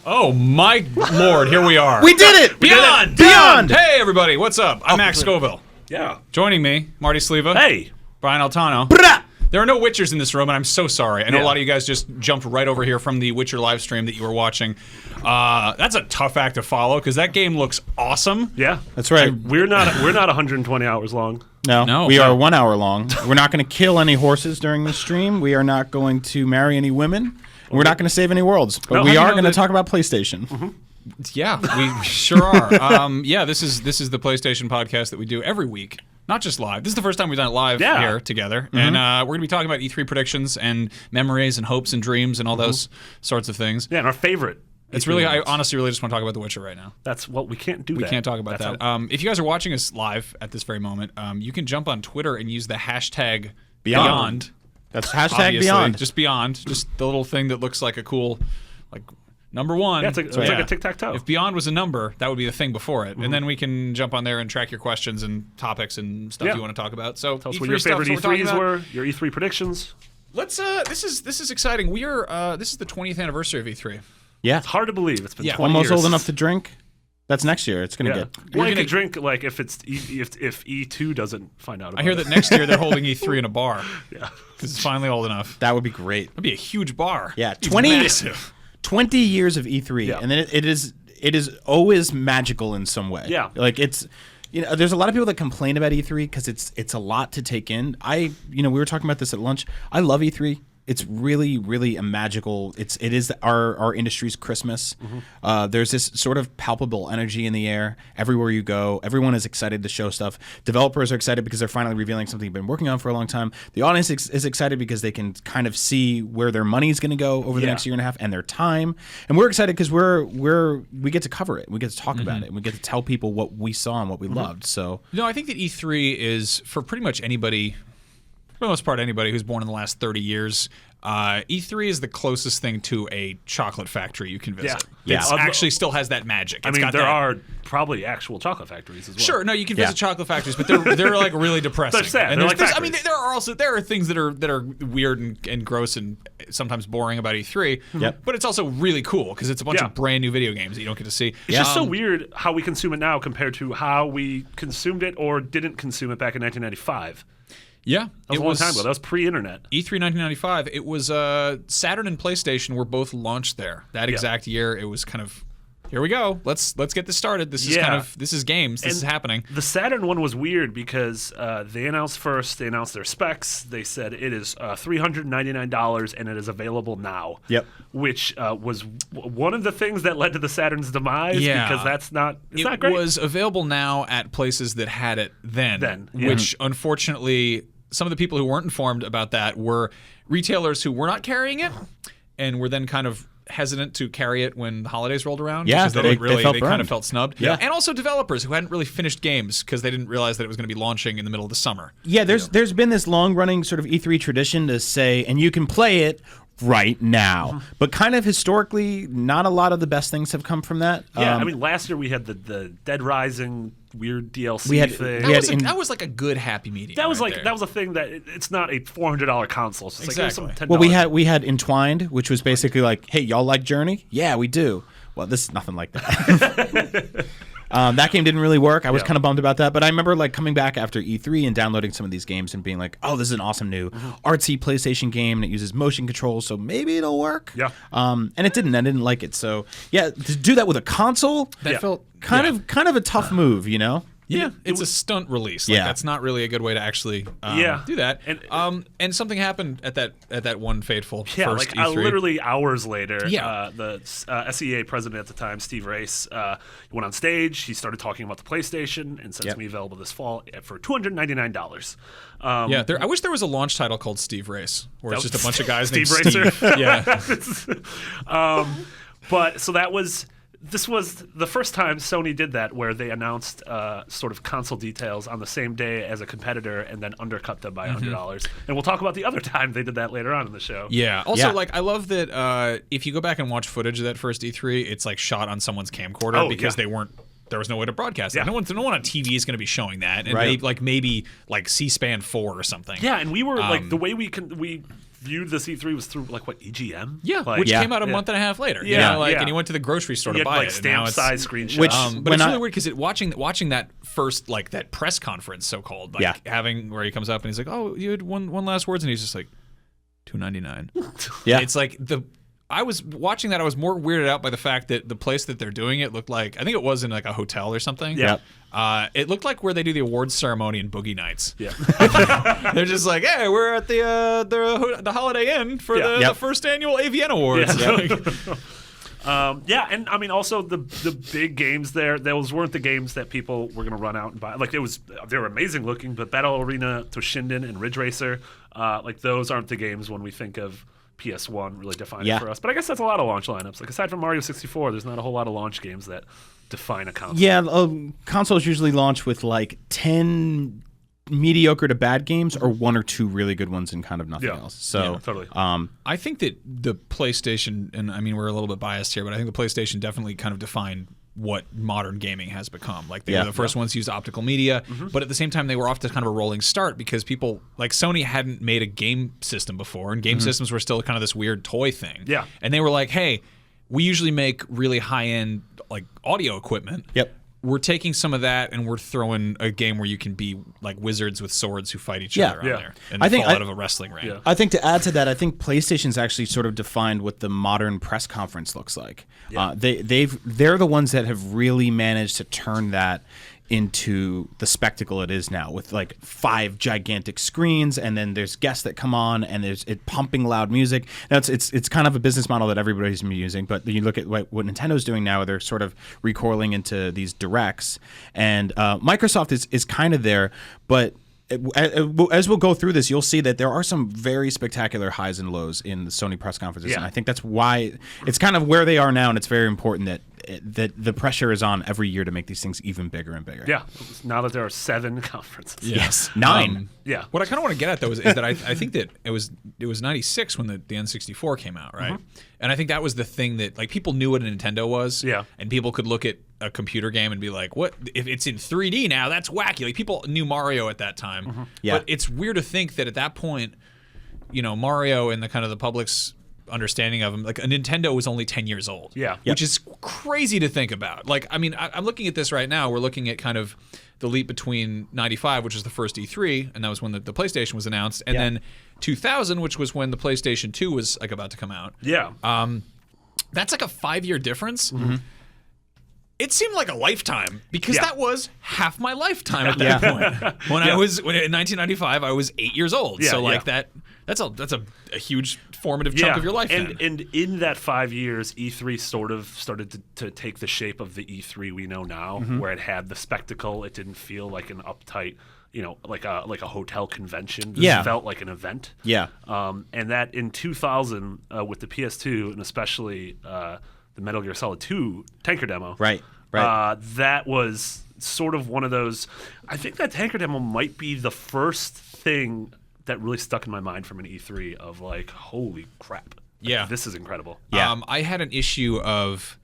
Oh my lord, here we are. We did it! Beyond! Hey everybody, what's up? I'm Max Scoville. Yeah. Joining me, Marty Sleva. Hey. Brian Altano. Brah! There are no Witchers in this room, and I'm so sorry. I know Yeah. a lot of you guys just jumped right over here from the Witcher live stream that you were watching. That's a tough act to follow, because that game looks awesome. Yeah. That's right. We're not 120 hours long. No, we are 1 hour long. We're not going to kill any horses during the stream. We are not going to marry any women. We're not going to save any worlds. But we are going to talk about PlayStation. Mm-hmm. Yeah, we sure are. This is the PlayStation podcast that we do every week. Not just live. This is the first time we've done it live here together. Mm-hmm. And we're going to be talking about E3 predictions and memories and hopes and dreams and all those sorts of things. Yeah, and our favorite. It's really, I honestly really just want to talk about The Witcher right now. That's what we can't do. We can't talk about that. If you guys are watching us live at this very moment, you can jump on Twitter and use the hashtag Beyond. That's hashtag Obviously. Beyond. Just Beyond. Just the little thing that looks like a cool, like, number one. Yeah, it's like a tic-tac-toe. If Beyond was a number, that would be the thing before it. And then we can jump on there and track your questions and topics and stuff you want to talk about. So tell us what your favorite E3s were, your E3 predictions. Let's this is exciting. We are this is the 20th anniversary of E3. Yeah. It's hard to believe. It's been 20 almost years. old enough to drink. That's next year. It's going to get. Well, you can drink like if E2 doesn't find out about it. I hear that next year they're holding E3 in a bar. Yeah. Because it's finally old enough. That would be great. That'd be a huge bar. Yeah, It'd be massive. 20 years of E3, and then it is always magical in some way. Yeah. Like it's, there's a lot of people that complain about E3 because it's a lot to take in. We were talking about this at lunch. I love E3. It's really, really a magical. It is our industry's Christmas. Mm-hmm. There's this sort of palpable energy in the air everywhere you go. Everyone is excited to show stuff. Developers are excited because they're finally revealing something they've been working on for a long time. The audience is excited because they can kind of see where their money's going to go over the next year and a half and their time. And we're excited because we get to cover it. We get to talk about it. And we get to tell people what we saw and what we loved. So I think that E3 is for pretty much anybody. For the most part, anybody who's born in the last 30 years, E3 is the closest thing to a chocolate factory you can visit. Yeah. It actually still has that magic. I mean, there are probably actual chocolate factories as well. Sure, no, you can visit chocolate factories, but they're like really depressing. They're sad. And They're like I mean, there are things that are weird and gross and sometimes boring about E3. Yep. But it's also really cool because it's a bunch of brand new video games that you don't get to see. It's just so weird how we consume it now compared to how we consumed it or didn't consume it back in 1995. Yeah, that was a long time ago. That was pre-internet. E3 1995. It was Saturn and PlayStation were both launched there that exact year. It was kind of here we go. Let's get this started. This is this is games. This is happening. The Saturn one was weird because they announced first. They announced their specs. They said it is $399 and it is available now. Yep. Which was one of the things that led to the Saturn's demise. Yeah. Because that's not. It's not great. It was available now at places that had it then. Which unfortunately, some of the people who weren't informed about that were retailers who were not carrying it and were then kind of hesitant to carry it when the holidays rolled around. Yeah, they felt kind of felt snubbed. Yeah. And also developers who hadn't really finished games because they didn't realize that it was going to be launching in the middle of the summer. Yeah, there's been this long-running sort of E3 tradition to say, and you can play it right now. But kind of historically, not a lot of the best things have come from that. Yeah, I mean, last year we had the Dead Rising weird DLC thing. That was like a good happy medium. That was right that was a thing that it's not a $400 console. It's just exactly. like $10. Well, we had Entwined, which was basically like, hey, y'all like Journey? Yeah, we do. Well, this is nothing like that. That game didn't really work. I was kind of bummed about that. But I remember like coming back after E3 and downloading some of these games and being like, oh, this is an awesome new artsy PlayStation game and it uses motion controls, so maybe it'll work. Yeah. And it didn't. I didn't like it. So yeah, to do that with a console, that felt kind of a tough move, you know? Yeah, it's a stunt release. Like, that's not really a good way to actually do that. And something happened at that one fateful first E3. Literally hours later, the SEA president at the time, Steve Race, went on stage. He started talking about the PlayStation and said it's going to be available this fall for $299. I wish there was a launch title called Steve Race, where it's just a bunch of guys named Racer. Steve. Yeah. But so this was the first time Sony did that, where they announced sort of console details on the same day as a competitor and then undercut them by $100. And we'll talk about the other time they did that later on in the show. Yeah. Also, like, I love that if you go back and watch footage of that first E3, it's like shot on someone's camcorder because there was no way to broadcast it. No one on TV is going to be showing that. And maybe C-SPAN 4 or something. Yeah, and we were like the way we viewed this E3 was through like what EGM, which came out a month and a half later. And you went to the grocery store to buy like it. Stamp size screenshots. But it's really weird because watching that first like that press conference, so called, like having where he comes up and he's like, "Oh, you had one last words," and he's just like, $2.99. Yeah, it's like I was watching that. I was more weirded out by the fact that the place that they're doing it looked like, I think it was in like a hotel or something. Yeah. It looked like where they do the awards ceremony in Boogie Nights. Yeah. They're just like, hey, we're at the Holiday Inn for the first annual AVN Awards. Yeah. And I mean, also the big games there, those weren't the games that people were going to run out and buy. Like they were amazing looking, but Battle Arena, Toshinden, and Ridge Racer, like those aren't the games when we think of PS1 really defining for us. But I guess that's a lot of launch lineups. Like aside from Mario 64, there's not a whole lot of launch games that define a console. Yeah, consoles usually launch with like 10 mediocre to bad games or 1 or 2 really good ones and kind of nothing else. So totally. I think that the PlayStation, and I mean we're a little bit biased here, but I think the PlayStation definitely kind of defined what modern gaming has become. Like they were the first ones to use optical media, but at the same time they were off to kind of a rolling start because people like Sony hadn't made a game system before, and game systems were still kind of this weird toy thing. Yeah. And they were like, hey, we usually make really high-end like audio equipment. Yep. We're taking some of that and we're throwing a game where you can be like wizards with swords who fight each other on there and fall out of a wrestling ring. I think to add to that, I think PlayStation's actually sort of defined what the modern press conference looks like. Yeah. They're the ones that have really managed to turn that into the spectacle it is now, with like 5 gigantic screens, and then there's guests that come on, and there's pumping loud music. Now it's kind of a business model that everybody's been using, but you look at what Nintendo's doing now, they're sort of recoiling into these directs, and Microsoft is kind of there, but as we'll go through this, you'll see that there are some very spectacular highs and lows in the Sony press conferences, and I think that's why it's kind of where they are now, and it's very important that the pressure is on every year to make these things even bigger and bigger. Yeah, now that there are 7 conferences. Yes, 9. What I kind of want to get at though is that I think that it was 96 when the N64 came out, right? And I think that was the thing that like people knew what a Nintendo was, and people could look at a computer game and be like, what if it's in 3D now? That's wacky. Like people knew Mario at that time, but it's weird to think that at that point, you know, Mario and the kind of the public's understanding of him, like a Nintendo was only 10 years old, which is crazy to think about. Like, I mean, I'm looking at this right now. We're looking at kind of the leap between 95, which was the first E3, and that was when the PlayStation was announced, and then 2000, which was when the PlayStation 2 was like about to come out. That's like a 5-year difference. It seemed like a lifetime because that was half my lifetime at that point. When in 1995, I was 8 years old. So like that's a huge formative chunk of your life. And in that 5 years, E3 sort of started to take the shape of the E3 we know now, where it had the spectacle. It didn't feel like an uptight, you know, like a hotel convention. This felt like an event. And that in 2000 with the PS2 and especially the Metal Gear Solid 2 tanker demo. Right. That was sort of one of those. I think that tanker demo might be the first thing that really stuck in my mind from an E3 of like, holy crap. Like, this is incredible. I had an issue of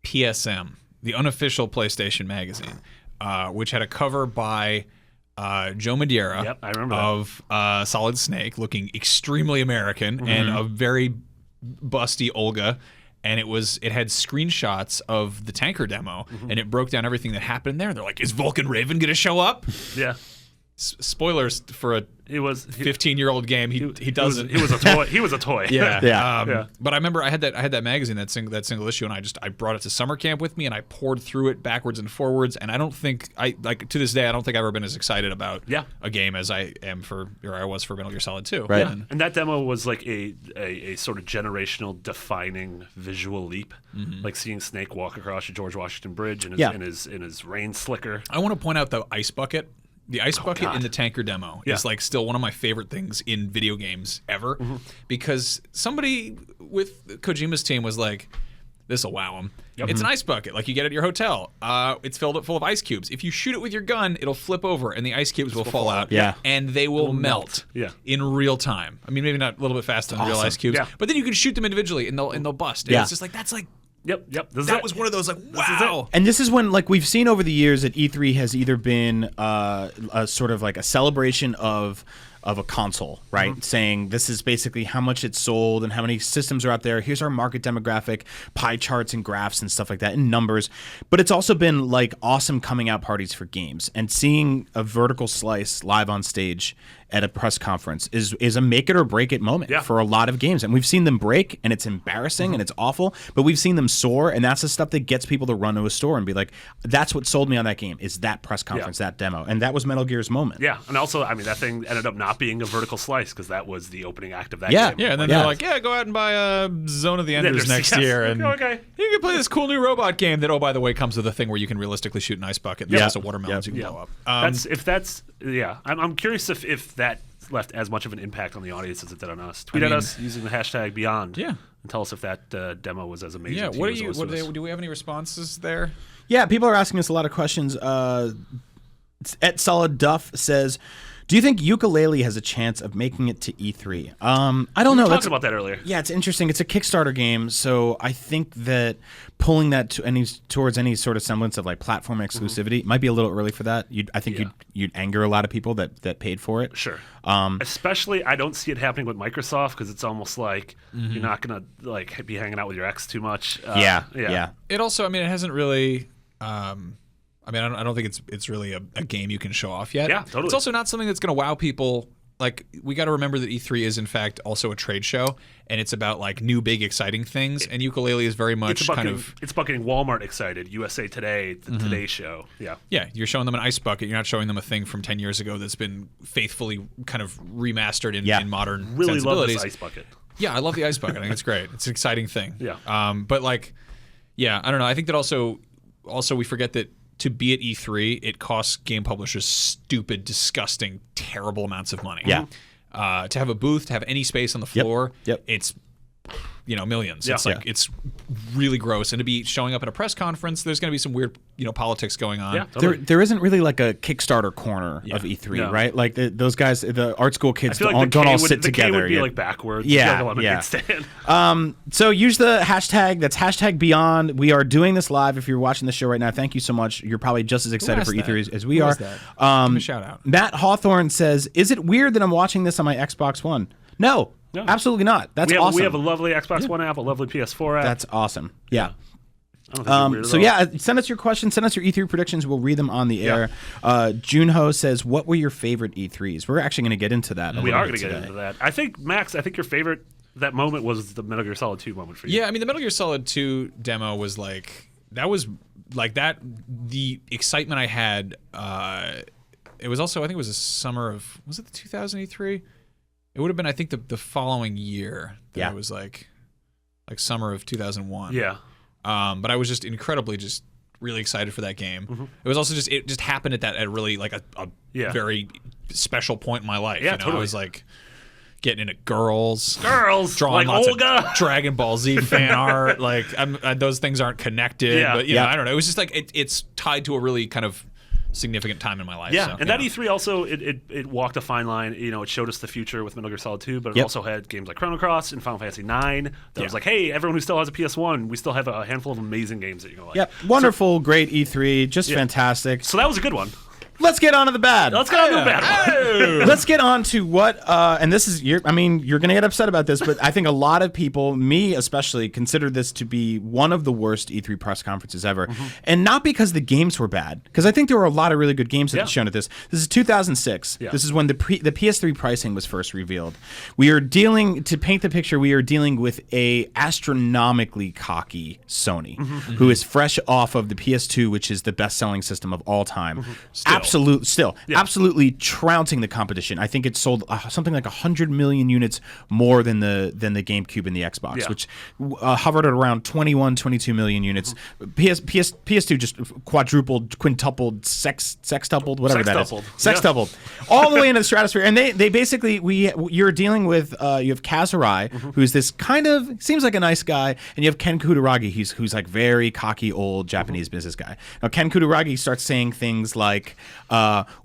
PSM, the unofficial PlayStation magazine, which had a cover by Joe Madeira I remember of Solid Snake, looking extremely American, and a very busty Olga. And it had screenshots of the tanker demo, and it broke down everything that happened there. They're like, is Vulcan Raven going to show up? Spoilers for a 15-year-old game. He doesn't. He was a toy. He was a toy. But I remember I had that magazine, that single issue, and I brought it to summer camp with me, and I poured through it backwards and forwards. And I don't think to this day I don't think I've ever been as excited about a game as I was for Metal Gear Solid 2. Right. And that demo was like a sort of generational defining visual leap, like seeing Snake walk across the George Washington Bridge in his rain slicker. I want to point out the ice bucket. The ice bucket in the tanker demo is like still one of my favorite things in video games ever, because somebody with Kojima's team was like, this'll wow him. It's an ice bucket like you get at your hotel. It's filled full of ice cubes. If you shoot it with your gun, it'll flip over and the ice cubes will fall out. And they will melt in real time. I mean, maybe not a little bit faster than real ice cubes, but then you can shoot them individually and they'll bust. And it's just like, that's like, Yep. That was one of those like, wow. And this is when, like, we've seen over the years that E3 has either been a sort of like a celebration of of a console, right? Saying this is basically how much it's sold and how many systems are out there. Here's our market demographic, pie charts and graphs and stuff like that, and numbers. But it's also been like awesome coming out parties for games, and seeing a vertical slice live on stage at a press conference is a make it or break it moment for a lot of games. And we've seen them break, and it's embarrassing and it's awful, but we've seen them soar, and that's the stuff that gets people to run to a store and be like, that's what sold me on that game, is that press conference, that demo. And that was Metal Gear's moment. Yeah, and also, I mean, that thing ended up not being a vertical slice because that was the opening act of that game. Yeah, and then they're like, go out and buy Zone of the Enders next year, and you can play this cool new robot game that, oh, by the way, comes with a thing where you can realistically shoot an ice bucket, and there's also watermelons you can blow up. I'm curious if that left as much of an impact on the audience as it did on us. Tweet at us using the hashtag Beyond. Yeah. And tell us if that demo was as amazing. Yeah. Do we have any responses there? Yeah. People are asking us a lot of questions. At Solid Duff says, do you think Yooka-Laylee has a chance of making it to E3? I don't know. We talked about that earlier. Yeah, it's interesting. It's a Kickstarter game, so I think that pulling that towards any sort of semblance of like platform exclusivity might be a little early for that. I think you'd anger a lot of people that paid for it. Sure. Especially, I don't see it happening with Microsoft because it's almost like you're not gonna like be hanging out with your ex too much. Yeah. It also, I mean, it hasn't really. I don't think it's really a game you can show off yet. Yeah, totally. It's also not something that's going to wow people. Like, we got to remember that E3 is, in fact, also a trade show, and it's about, like, new, big, exciting things, and Yooka-Laylee is very much It's about getting Walmart excited, USA Today, the Today Show. Yeah. Yeah, you're showing them an ice bucket. You're not showing them a thing from 10 years ago that's been faithfully kind of remastered in modern really sensibilities. Love this ice bucket. Yeah, I love the ice bucket. I think it's great. It's an exciting thing. Yeah. But, like, yeah, I don't know. I think that also we forget that to be at E3, it costs game publishers stupid, disgusting, terrible amounts of money. Yeah. To have a booth, to have any space on the floor, it's millions. Yeah. It's like it's really gross. And to be showing up at a press conference, there's going to be some weird politics going on. Yeah, totally. There isn't really like a Kickstarter corner of E3, right? Like those guys, the art school kids don't all sit together. The K would be like backwards. Yeah. So use the hashtag. That's hashtag Beyond. We are doing this live. If you're watching the show right now, thank you so much. You're probably just as excited for E3 as we are. Give me a shout out. Matt Hawthorne says, "Is it weird that I'm watching this on my Xbox One?" No. Absolutely not. That's awesome. We have a lovely Xbox One app, a lovely PS4 app. That's awesome. Yeah. I don't think it's weird at all. Send us your questions. Send us your E3 predictions. We'll read them on the air. Junho says, what were your favorite E3s? We're actually going to get into that. We are going to get into that. I think, Max, your favorite, that moment was the Metal Gear Solid 2 moment for you. Yeah, I mean, the Metal Gear Solid 2 demo was like, that was like that, the excitement I had, it was also, I think it was a summer of, was it the 2000 E3? It would have been, I think, the following year. That it was like summer of 2001. Yeah. But I was just incredibly really excited for that game. It was also it just happened at really like a very special point in my life. Yeah, totally. I was like getting into girls, like drawing lots Olga, of Dragon Ball Z fan art. Like those things aren't connected. Yeah. But I don't know. It was just like it's tied to a really kind of significant time in my life. Yeah, so, and that E3 also it walked a fine line. It showed us the future with Metal Gear Solid 2, but it also had games like Chrono Cross and Final Fantasy 9. That was like, hey, everyone who still has a PS1, we still have a handful of amazing games that you're gonna like. Yep, wonderful, great E3, just fantastic. So that was a good one. Let's get on to the bad. Let's get on to the bad one. Let's get on to what, and this is, you're going to get upset about this, but I think a lot of people, me especially, consider this to be one of the worst E3 press conferences ever. And not because the games were bad, because I think there were a lot of really good games that were shown at this. This is 2006. Yeah. This is when the PS3 pricing was first revealed. To paint the picture, we are dealing with a astronomically cocky Sony, who is fresh off of the PS2, which is the best-selling system of all time. Absolutely trouncing the competition. I think it sold something like 100 million units more than the GameCube and the Xbox, which hovered at around 22 million units. PS2 just quadrupled, quintupled, sextupled, whatever that is. Sextupled. All the way into the stratosphere. And they basically, you're dealing with, you have Kazurai, who's this kind of, seems like a nice guy, and you have Ken Kutaragi, who's like very cocky old Japanese business guy. Now, Ken Kutaragi starts saying things like,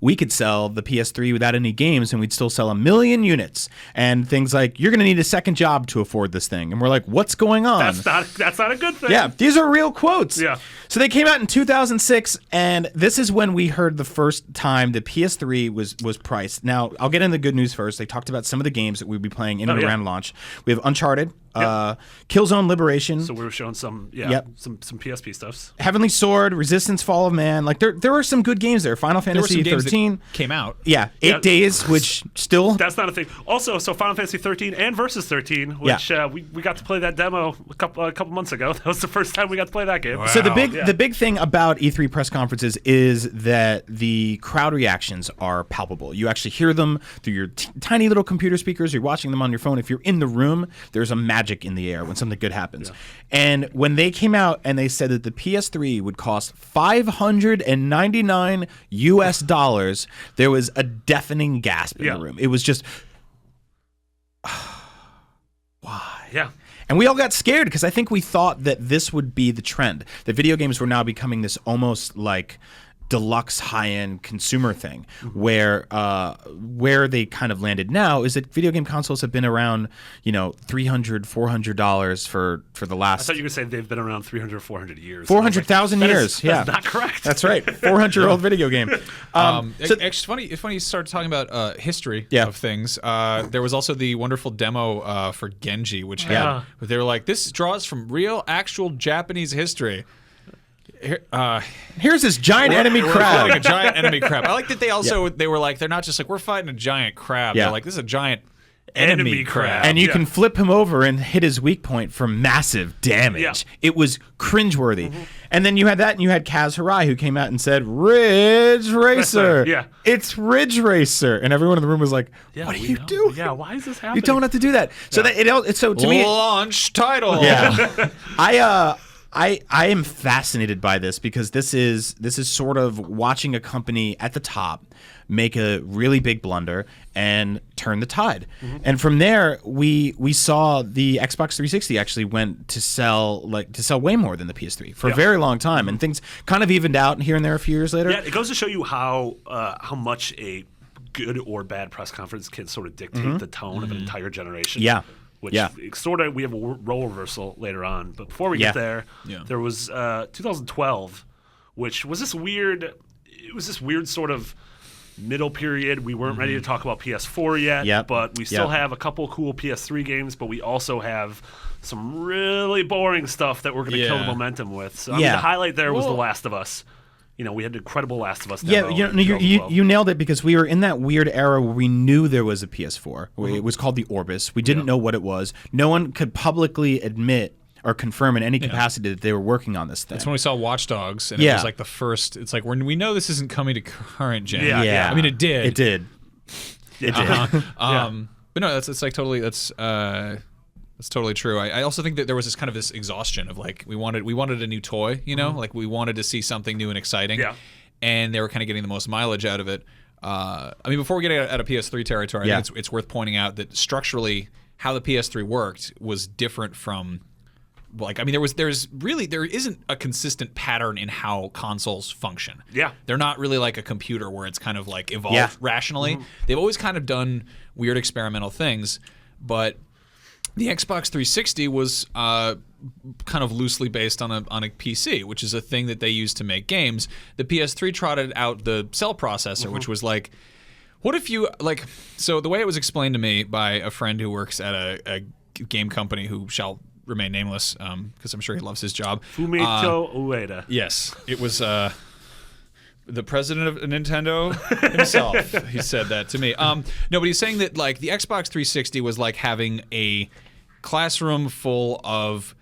we could sell the PS3 without any games and we'd still sell 1 million units. And things like, you're going to need a second job to afford this thing. And we're like, what's going on? That's not a good thing. Yeah, these are real quotes. Yeah. So they came out in 2006, and this is when we heard the first time the PS3 was priced. Now, I'll get into the good news first. They talked about some of the games that we'd be playing in and around launch. We have Uncharted, Killzone Liberation. So we were showing some PSP stuffs. Heavenly Sword, Resistance, Fall of Man. Like there were some good games there. Final Fantasy 13 came out. Yeah, 8 days, which still that's not a thing. Also, so Final Fantasy 13 and Versus 13, which we got to play that demo a couple months ago. That was the first time we got to play that game. Wow. So the big thing about E3 press conferences is that the crowd reactions are palpable. You actually hear them through your tiny little computer speakers. You're watching them on your phone. If you're in the room, there's a magic in the air when something good happens. Yeah. And when they came out and they said that the PS3 would cost $599 US, there was a deafening gasp in the room. It was just, why? Yeah. And we all got scared because I think we thought that this would be the trend. That video games were now becoming this almost like deluxe high-end consumer thing, where they kind of landed now is that video game consoles have been around, $300, $400 for the last. I thought you could say they've been around 300, 400 years. 400,000 years. That's not correct. That's right. 400-year-old video game. So it's funny. It's funny you start talking about history of things. There was also the wonderful demo for Genji, which had they were like, this draws from real, actual Japanese history. Here's this giant enemy crab. Like a giant enemy crab. I like that they also they were like, they're not just like, we're fighting a giant crab. They're like, this is a giant enemy crab. And you can flip him over and hit his weak point for massive damage. Yeah. It was cringeworthy. And then you had that, and you had Kaz Hirai, who came out and said, Ridge Racer. Yeah. It's Ridge Racer. And everyone in the room was like, what are you doing? Yeah, why is this happening? You don't have to do that. So so to me, launch title. Yeah. I am fascinated by this because this is sort of watching a company at the top make a really big blunder and turn the tide. And from there, we saw the Xbox 360 actually went to sell way more than the PS3 for a very long time, and things kind of evened out here and there a few years later. Yeah, it goes to show you how much a good or bad press conference can sort of dictate the tone of an entire generation. Yeah. Which sort of, we have a role reversal later on. But before we get there, there was 2012, which was this weird sort of middle period. We weren't ready to talk about PS4 yet, but we still have a couple cool PS3 games, but we also have some really boring stuff that we're going to kill the momentum with. So the highlight there was The Last of Us. We had an incredible Last of Us demo. You nailed it, because we were in that weird era where we knew there was a PS4. It was called the Orbis. We didn't know what it was. No one could publicly admit or confirm in any capacity that they were working on this thing. That's when we saw Watch Dogs, and it was like the first. It's like we know this isn't coming to current gen. Yeah. I mean, it did. It did. But no, it's like totally. That's totally true. I also think that there was this kind of this exhaustion of like we wanted a new toy, like we wanted to see something new and exciting, and they were kind of getting the most mileage out of it. I mean, before we get out of PS3 territory, I think it's worth pointing out that structurally how the PS3 worked was different from, like, I mean, there isn't a consistent pattern in how consoles function. Yeah, they're not really like a computer where it's kind of like evolved rationally. They've always kind of done weird experimental things, but the Xbox 360 was kind of loosely based on a PC, which is a thing that they used to make games. The PS3 trotted out the cell processor, which was like, what if you like? So the way it was explained to me by a friend who works at a game company who shall remain nameless, because I'm sure he loves his job. Fumito Ueda. Yes, it was. The president of Nintendo himself, he said that to me. No, but he's saying that like the Xbox 360 was like having a classroom full of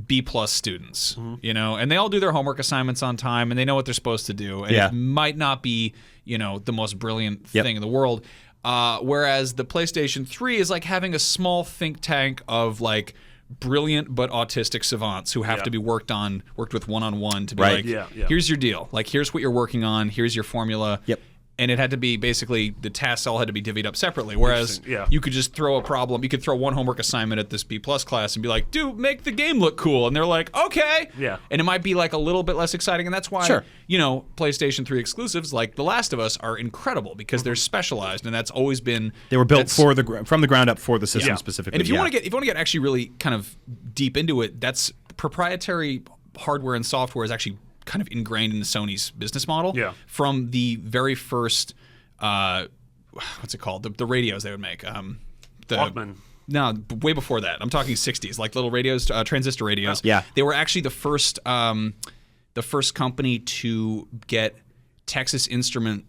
B+ students, and they all do their homework assignments on time, and they know what they're supposed to do, and it might not be, the most brilliant thing in the world. Whereas the PlayStation 3 is like having a small think tank of like brilliant but autistic savants who have to be worked with one-on-one to be like, here's your deal. Like, here's what you're working on. Here's your formula. and it had to be basically the tasks all had to be divvied up separately. Whereas you could just throw a problem, you could throw one homework assignment at this B+ class and be like, dude, make the game look cool. And they're like, okay. Yeah. And it might be like a little bit less exciting. And that's why, you know, PlayStation 3 exclusives like The Last of Us are incredible because they're specialized, and that's always been they were built from the ground up for the system specifically. And if you want to get actually really kind of deep into it, that's proprietary hardware and software is actually kind of ingrained in Sony's business model from the very first what's it called, the radios they would make, the Walkman. No, way before that. I'm talking 60s, like little radios, transistor radios. They were actually the first company to get Texas Instrument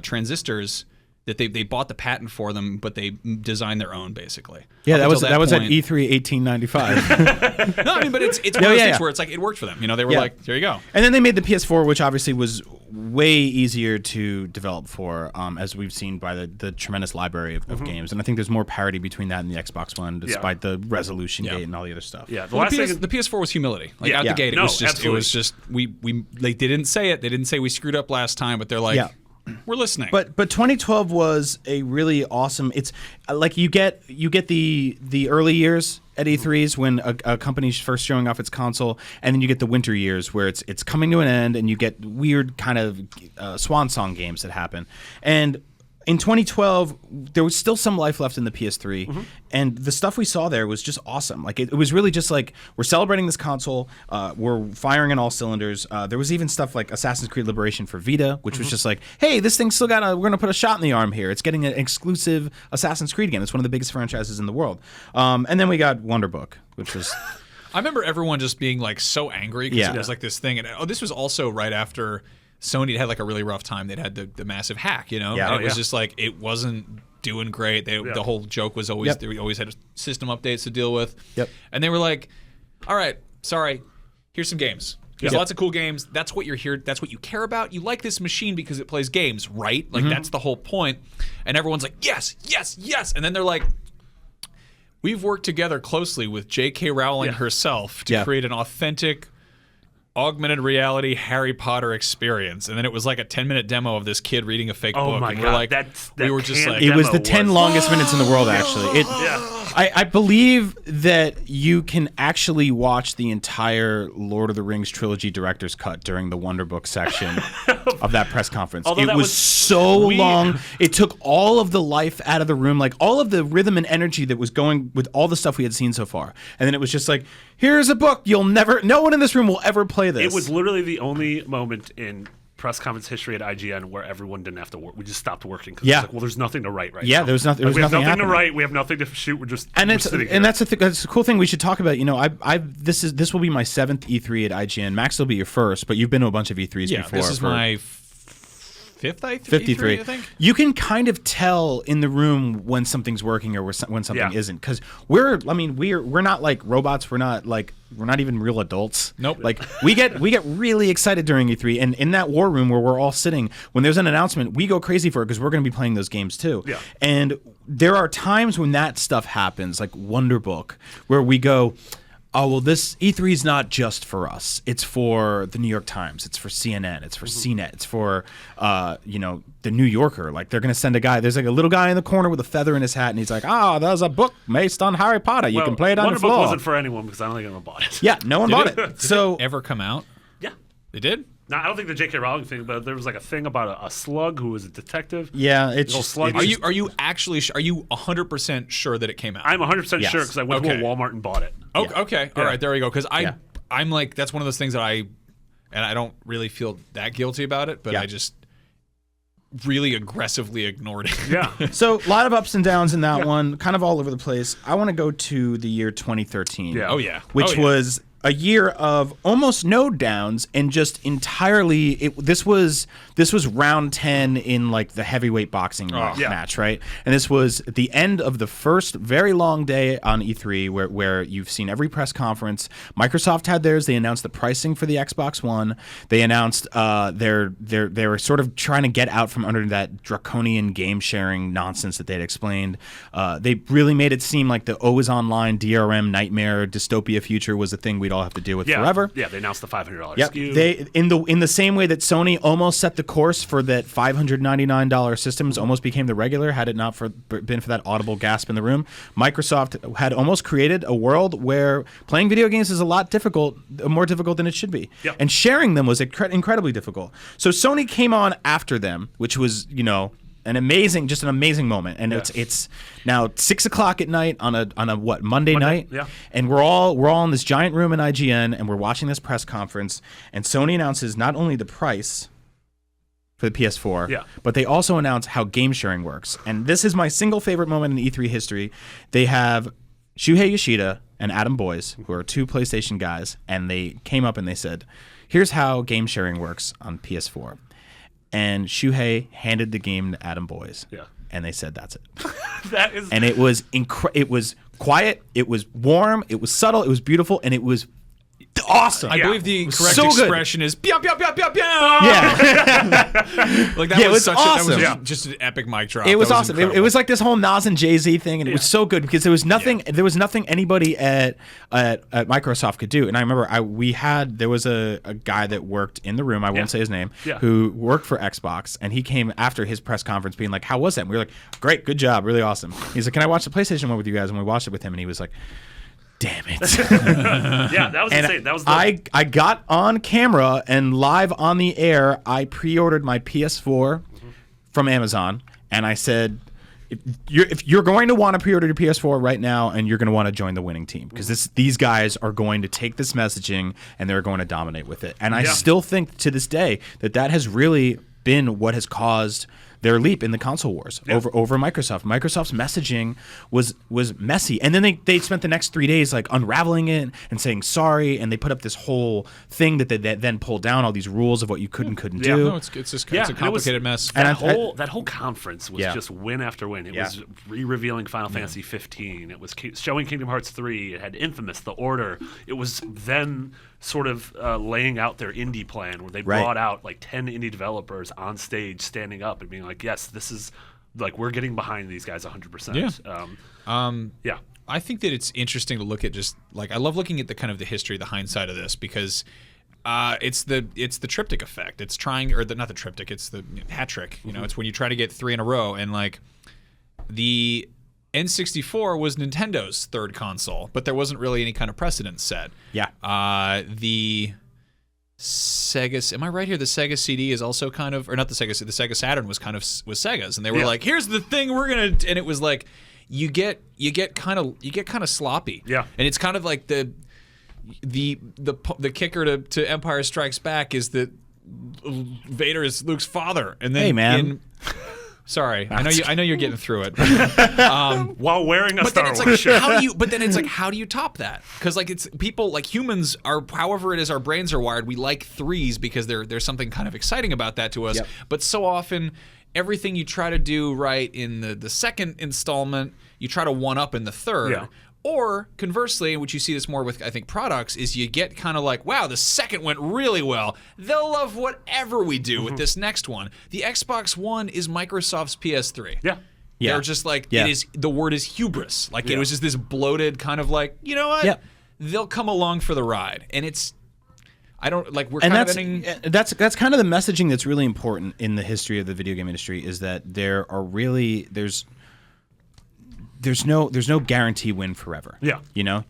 transistors. That they bought the patent for them, but they designed their own basically. Yeah, that was at E3 1895. No, I mean, but it's one of those things where it's like it worked for them. You know, they were like, here you go. And then they made the PS4, which obviously was way easier to develop for, as we've seen by the tremendous library of games. And I think there's more parity between that and the Xbox One, despite the resolution gate and all the other stuff. Yeah, the PS4 was humility. Like out the gate, it was just we like they didn't say it. They didn't say we screwed up last time, but they're like. We're listening. But 2012 was a really awesome. It's like you get the early years at E3s when a company's first showing off its console, and then you get the winter years where it's coming to an end, and you get weird kind of swan song games that happen. And in 2012, there was still some life left in the PS3, and the stuff we saw there was just awesome. Like it was really just like we're celebrating this console, we're firing in all cylinders. There was even stuff like Assassin's Creed Liberation for Vita, which was just like, hey, this thing's still we're gonna put a shot in the arm here. It's getting an exclusive Assassin's Creed game. It's one of the biggest franchises in the world. And then we got Wonder Book, which was. I remember everyone just being like so angry because it was like this thing, and this was also right after. Sony had like a really rough time. They'd had the massive hack, you know? And it was just like, it wasn't doing great. The whole joke was always, they always had system updates to deal with. And they were like, all right, sorry, here's some games. There's lots of cool games. That's what you're here. That's what you care about. You like this machine because it plays games, right? Like that's the whole point. And everyone's like, yes, yes, yes. And then they're like, we've worked together closely with J.K. Rowling herself to create an authentic augmented reality Harry Potter experience, and then it was like a 10-minute demo of this kid reading a fake book. My and God, we're like, we were just like, it was the 10 longest minutes in the world. Actually, I believe that you can actually watch the entire Lord of the Rings trilogy director's cut during the Wonder Book section of that press conference. Although it was so long. It took all of the life out of the room, like all of the rhythm and energy that was going with all the stuff we had seen so far, and then it was just like, here's a book no one in this room will ever play this. It was literally the only moment in press conference history at IGN where everyone didn't have to work. We just stopped working because like, well, there's nothing to write right now. There was nothing. We have nothing happening to write. We have nothing to shoot. We're just that's the cool thing we should talk about. You know, this will be my 7th E3 at IGN. Max will be your first, but you've been to a bunch of E3s before. This is my 53, I think. You can kind of tell in the room when something's working or when something isn't, because we're not like robots. We're not even real adults. Nope. Like we get really excited during E3, and in that war room where we're all sitting, when there's an announcement, we go crazy for it because we're going to be playing those games too. Yeah. And there are times when that stuff happens, like Wonder Book, where we go, oh, well, this E3 is not just for us. It's for the New York Times. It's for CNN. It's for CNET. It's for, the New Yorker. Like, they're going to send a guy. There's like a little guy in the corner with a feather in his hat, and he's like, there's a book based on Harry Potter. You can play it on the floor. Wonder Book wasn't for anyone because I don't think anyone bought it. Yeah, no one bought it. Did So it ever come out? Yeah. They did? No, I don't think the J.K. Rowling thing, but there was like a thing about a slug who was a detective. Yeah, Are you actually? Are you 100% sure that it came out? I'm 100% sure because I went to a Walmart and bought it. Oh, okay, all right, there we go. Because I'm like, that's one of those things that I don't really feel that guilty about it, but I just really aggressively ignored it. Yeah. So a lot of ups and downs in that one, kind of all over the place. I want to go to the year 2013. Yeah. Oh yeah. Which was a year of almost no downs and just entirely this was round 10 in like the heavyweight boxing match, right? And this was at the end of the first very long day on E3 where you've seen every press conference. Microsoft had theirs. They announced the pricing for the Xbox One. They announced they were sort of trying to get out from under that draconian game sharing nonsense that they'd explained. They really made it seem like the always online DRM nightmare dystopia future was a thing we'd all have to deal with forever. Yeah, they announced the $500 Yep. SKU. They in the same way that Sony almost set the course for that $599 systems almost became the regular had it not been for that audible gasp in the room. Microsoft had almost created a world where playing video games is a lot more difficult than it should be. Yep. And sharing them was incredibly difficult. So Sony came on after them, which was, an amazing moment. And it's now 6:00 at night on a Monday night. Yeah. And we're all in this giant room in IGN and we're watching this press conference, and Sony announces not only the price for the PS4, but they also announce how game sharing works. And this is my single favorite moment in E3 history. They have Shuhei Yoshida and Adam Boyes, who are two PlayStation guys, and they came up and they said, here's how game sharing works on PS4. And Shuhei handed the game to Adam Boyes. Yeah. And they said, that's it. That is... And it was it was quiet, it was warm, it was subtle, it was beautiful, and it was awesome. I believe the correct expression is "Pew pew pew pew pew." Yeah, like that was such awesome. That was just an epic mic drop. It was awesome. It was like this whole Nas and Jay-Z thing, and it was so good because there was nothing anybody at Microsoft could do. And I remember there was a guy that worked in the room. I won't say his name. Who worked for Xbox, and he came after his press conference, being like, "How was that?" And we were like, "Great, good job, really awesome." He's like, "Can I watch the PlayStation one with you guys?" And we watched it with him, and he was like, damn it. Yeah, that was insane. That was I got on camera and live on the air, I pre-ordered my PS4 from Amazon, and I said, if you're going to want to pre-order your PS4 right now, and you're going to want to join the winning team, because these guys are going to take this messaging and they're going to dominate with it. And I still think to this day that has really been what has caused their leap in the console wars over Microsoft. Microsoft's messaging was messy, and then they spent the next 3 days like unraveling it and saying sorry, and they put up this whole thing that they then pulled down all these rules of what you could and couldn't do. No, it's a complicated mess. And that whole conference was just win after win. It was revealing Final Fantasy 15. It was showing Kingdom Hearts 3. It had Infamous, The Order. It was then sort of laying out their indie plan, where they brought out like 10 indie developers on stage standing up and being like, yes, this is like, we're getting behind these guys 100%. Yeah. I think that it's interesting to look at, just like, I love looking at the kind of the history, the hindsight of this, because it's the triptych effect. It's trying, or not the triptych, it's the hat trick. It's when you try to get 3 in a row, and like the N64 was Nintendo's third console, but there wasn't really any kind of precedent set. Yeah. The Sega, am I right here? The Sega CD is also kind of, or not the Sega Saturn was Sega's, and they were like, here's the thing we're gonna, and it was like, you get kind of sloppy. Yeah. And it's kind of like the kicker to Empire Strikes Back is that Vader is Luke's father, and then hey man. Sorry, I know you're getting through it. While wearing a Star Wars shirt. How do you top that? Because like it's people, like humans are, however it is our brains are wired, we like threes because there's something kind of exciting about that to us. Yep. But so often everything you try to do right in the second installment, you try to one up in the third. Yeah. Or conversely, which you see this more with, I think, products, is you get kind of like, wow, the second went really well. They'll love whatever we do with this next one. The Xbox One is Microsoft's PS3. Yeah. They're just like, it is. The word is hubris. Like it was just this bloated kind of like, you know what? Yep. They'll come along for the ride, and it's. I don't like. We're kind of ending. That's kind of the messaging that's really important in the history of the video game industry, is that there's no guarantee win forever. Yeah.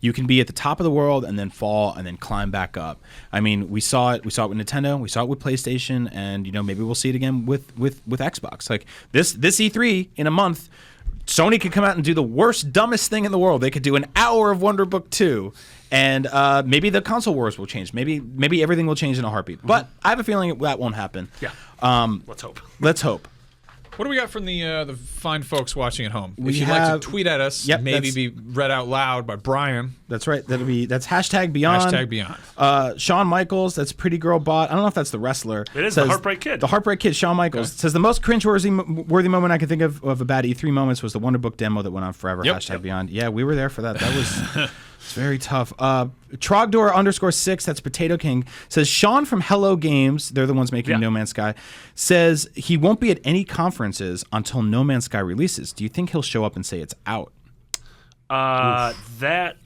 You can be at the top of the world and then fall and then climb back up. I mean, we saw it with Nintendo, we saw it with PlayStation, and maybe we'll see it again with Xbox. Like this E3 in a month, Sony could come out and do the worst, dumbest thing in the world. They could do an hour of Wonder Book 2, and maybe the console wars will change. Maybe everything will change in a heartbeat. But I have a feeling that won't happen. Yeah. Let's hope. What do we got from the fine folks watching at home? If you'd like to tweet at us, maybe be read out loud by Brian. That's right. That's hashtag Beyond. Hashtag Beyond. Shawn Michaels, that's Pretty Girl Bot. I don't know if that's the wrestler. It is the Heartbreak Kid. The Heartbreak Kid, Shawn Michaels. Says the most cringe-worthy moment I can think of a bad E3 moments was the Wonder Book demo that went on forever. Yep. Hashtag Beyond. Yeah, we were there for that. That was... It's very tough. Trogdor_6, that's Potato King, says Sean from Hello Games, they're the ones making No Man's Sky, says he won't be at any conferences until No Man's Sky releases. Do you think he'll show up and say it's out? That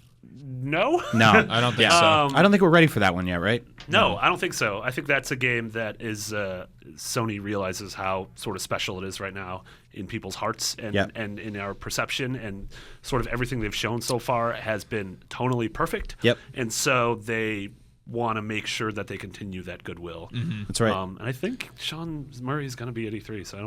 no. No, I don't think so. I don't think we're ready for that one yet, right? No, I don't think so. I think that's a game that is Sony realizes how sort of special it is right now in people's hearts and in our perception, and sort of everything they've shown so far has been tonally perfect. Yep. And so they want to make sure that they continue that goodwill. That's right. And I think Sean Murray is going to be at E3, so I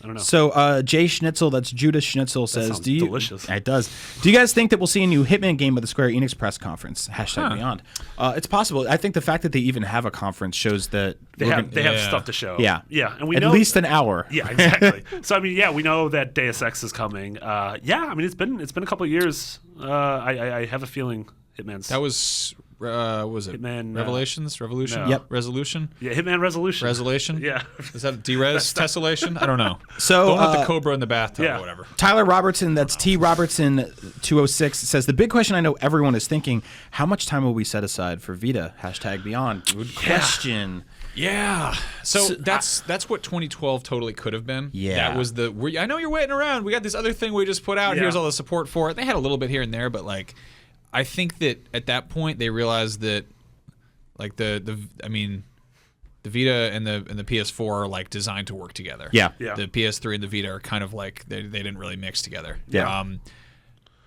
don't know. So Jay Schnitzel, that's Judas Schnitzel, says, sounds "Do you?" delicious. It does. Do you guys think that we'll see a new Hitman game at the Square Enix press conference? #Beyond. It's possible. I think the fact that they even have a conference shows that They have stuff to show. Yeah, and we at know least an hour. Yeah, exactly. So I mean, we know that Deus Ex is coming. I mean, it's been a couple of years. I have a feeling Hitman's. That was it Hitman, Revelations? Revolution? no. Yep. Resolution? Yeah, Hitman Resolution. Resolution? Yeah. Is that Derez Tessellation? I don't know. So, Don't let the Cobra in the bathtub or whatever. Tyler Robertson, that's T Robertson 206, says, the big question I know everyone is thinking, how much time will we set aside for Vita? #Beyond. Good question. Yeah. So that's what 2012 totally could have been. Yeah. That was I know you're waiting around. We got this other thing we just put out. Yeah. Here's all the support for it. They had a little bit here and there, but like I think that at that point they realized that like the Vita and the PS4 are like designed to work together. Yeah. The PS3 and the Vita are kind of like they didn't really mix together. Yeah.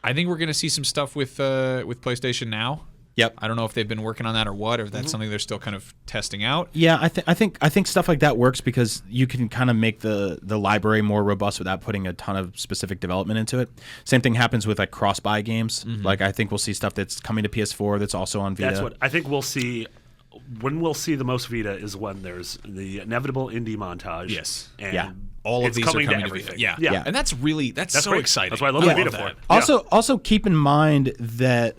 I think we're going to see some stuff with PlayStation Now. Yep. I don't know if they've been working on that or what, or if that's something they're still kind of testing out. Yeah, I think stuff like that works because you can kind of make the library more robust without putting a ton of specific development into it. Same thing happens with like cross-buy games. Like I think we'll see stuff that's coming to PS4 that's also on Vita. That's what I think we'll see. When we'll see the most Vita is when there's the inevitable indie montage. Yes. And Yeah. All of it's these coming are coming to to Vita. everything. Yeah. And that's so great. exciting. That's why I love the Vita for it. Yeah. Also keep in mind that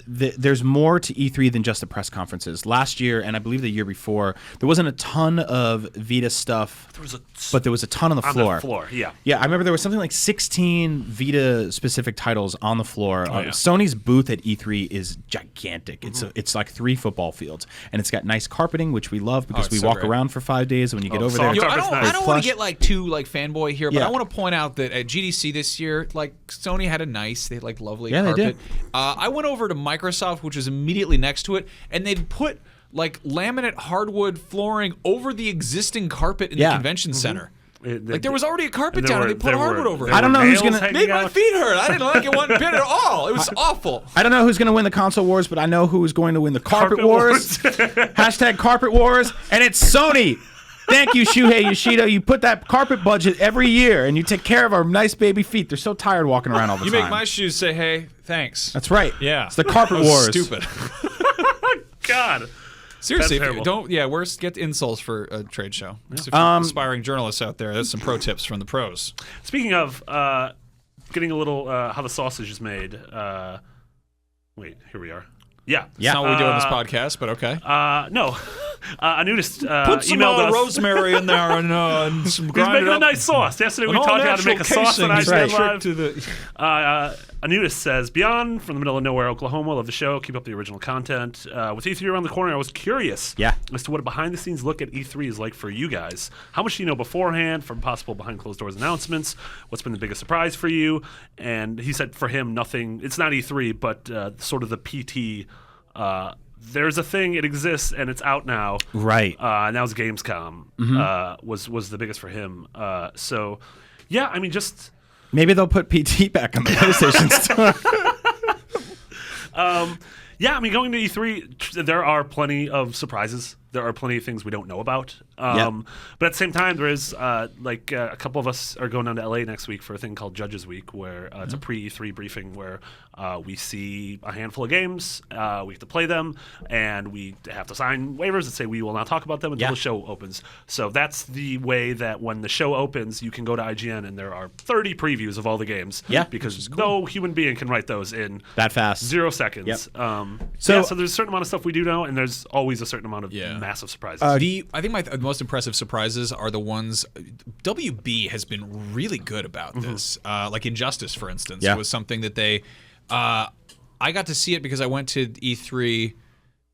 there's more to E3 than just the press conferences. Last year, and I believe the year before, there wasn't a ton of Vita stuff, but there was a ton on the floor. On the floor, yeah. Yeah, I remember there was something like 16 Vita-specific titles on the floor. yeah. Sony's booth at E3 is gigantic. It's like 3 football fields, and it's got nice carpeting, which we love because it's we so walk great. around for 5 days. When you get over soft there, carpet's nice. I don't want plush. to get like too like fanboy here, but Yeah. I want to point out that at GDC this year, like Sony had they had like lovely Yeah, they carpet. did. I went over to Microsoft, which was immediately next to it, and they'd put like laminate hardwood flooring over the existing carpet in the convention center. Like there was already a carpet down, and they put hardwood over it. I don't know who's gonna- Made my feet hurt. I didn't like it one bit at all. It was awful. I don't know who's going to win the console wars, but I know who is going to win the carpet wars. #carpet wars, and it's Sony. Thank you, Shuhei Yoshida. You put that carpet budget every year, and you take care of our nice baby feet. They're so tired walking around all the You time. make my shoes say, "Hey, thanks." That's right. Yeah. It's the carpet That was wars. Stupid. God. Seriously, That's if you terrible. get insults for a trade show. So if you're aspiring journalists out there, that's some pro tips from the pros. Speaking of getting a little how the sausage is made. Wait, here we are. Yeah. That's not what we do on this podcast, but okay. No. A nudist Put some emailed us. rosemary in there and some He's grind making it a up. nice sauce. Yesterday we An taught you how to make a all-natural sauce that I casing. did live. To the, A nudist says, Beyond from the middle of nowhere, Oklahoma. Love the show. Keep up the original content. With E3 around the corner, I was curious as to what a behind-the-scenes look at E3 is like for you guys. How much do you know beforehand from possible behind-closed-doors announcements? What's been the biggest surprise for you? And he said for him, nothing. It's not E3, but sort of the PT. There's a thing, it exists, and it's out now. Right. And that was Gamescom. Was the biggest for him. So, yeah, I mean, just... Maybe they'll put PT back on the PlayStation store. Yeah, I mean, going to E3, there are plenty of surprises. There are plenty of things we don't know about. But at the same time, there is, a couple of us are going down to LA next week for a thing called Judges Week, where it's a pre-E3 briefing where we see a handful of games, we have to play them, and we have to sign waivers that say we will not talk about them until the show opens. So that's the way that when the show opens, you can go to IGN and there are 30 previews of all the games. Yeah. Because no human being can write those in That fast. 0 seconds. Yep. So there's a certain amount of stuff we do know, and there's always a certain amount of massive surprises. I think the most impressive surprises are the ones WB has been really good about this. Like Injustice, for instance, was something that they. I got to see it because I went to E3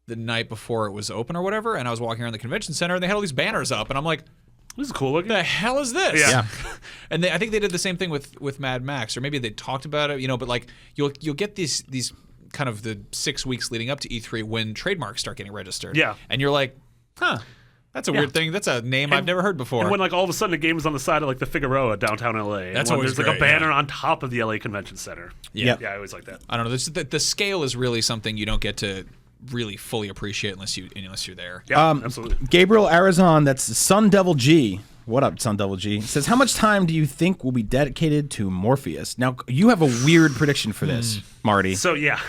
the night before it was open or whatever, and I was walking around the convention center, and they had all these banners up, and I'm like, this is cool looking. the hell is this? Yeah. And I think they did the same thing with Mad Max, or maybe they talked about it, but like you'll get these kind of the 6 weeks leading up to E3 when trademarks start getting registered. Yeah. And you're like, huh. That's a weird thing. That's a name I've never heard before. And when like all of a sudden a game is on the side of like the Figueroa downtown LA. That's and always there's like great, a banner on top of the LA Convention Center. Yeah. Yeah, I always like that. I don't know. The scale is really something you don't get to really fully appreciate unless you're there. Yeah, absolutely. Gabriel Arizon, that's Sun Devil G. What up, Sun Devil G? Says, how much time do you think will be dedicated to Morpheus? Now, you have a weird prediction for this, Marty. So yeah,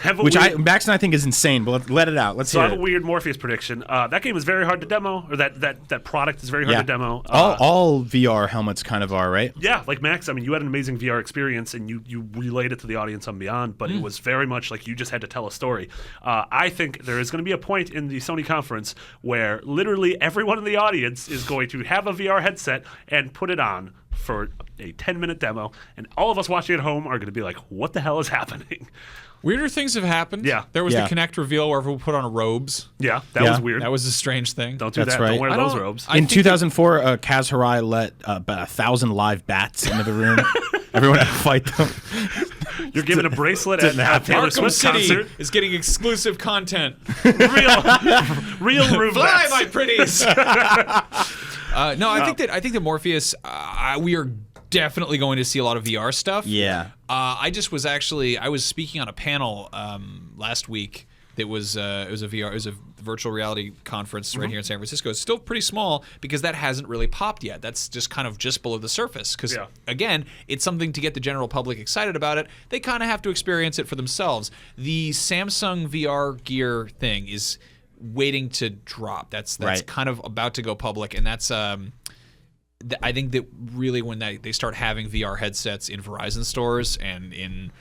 Max and I think is insane, but let it out. Let's hear I it. have a weird Morpheus prediction. That game is very hard to demo, or that product is very hard to demo. All VR helmets kind of are, right? Yeah, like Max, I mean, you had an amazing VR experience, and you relayed it to the audience on Beyond, but it was very much like you just had to tell a story. I think there is going to be a point in the Sony conference where literally everyone in the audience is going to have a VR headset and put it on for a 10-minute demo, and all of us watching at home are going to be like, what the hell is happening? Weirder things have happened. Yeah. There was the Kinect reveal where everyone put on robes. Yeah, that was weird. That was a strange thing. Don't do That's that. right. Don't wear those robes. In 2004, Kaz Hirai let about 1,000 live bats into the room. Everyone had to fight them. You're given a bracelet at Taylor Arkham Swift City concert. is getting exclusive content. Real room Fly, bats. my pretties. No, I think that Morpheus, we are definitely going to see a lot of VR stuff. Yeah. I was speaking on a panel last week. It was a virtual reality conference right here in San Francisco. It's still pretty small because that hasn't really popped yet. That's just kind of just below the surface. Because again, it's something to get the general public excited about it. They kind of have to experience it for themselves. The Samsung VR gear thing is waiting to drop. That's right. kind of about to go public, and that's I think that really when they start having VR headsets in Verizon stores and in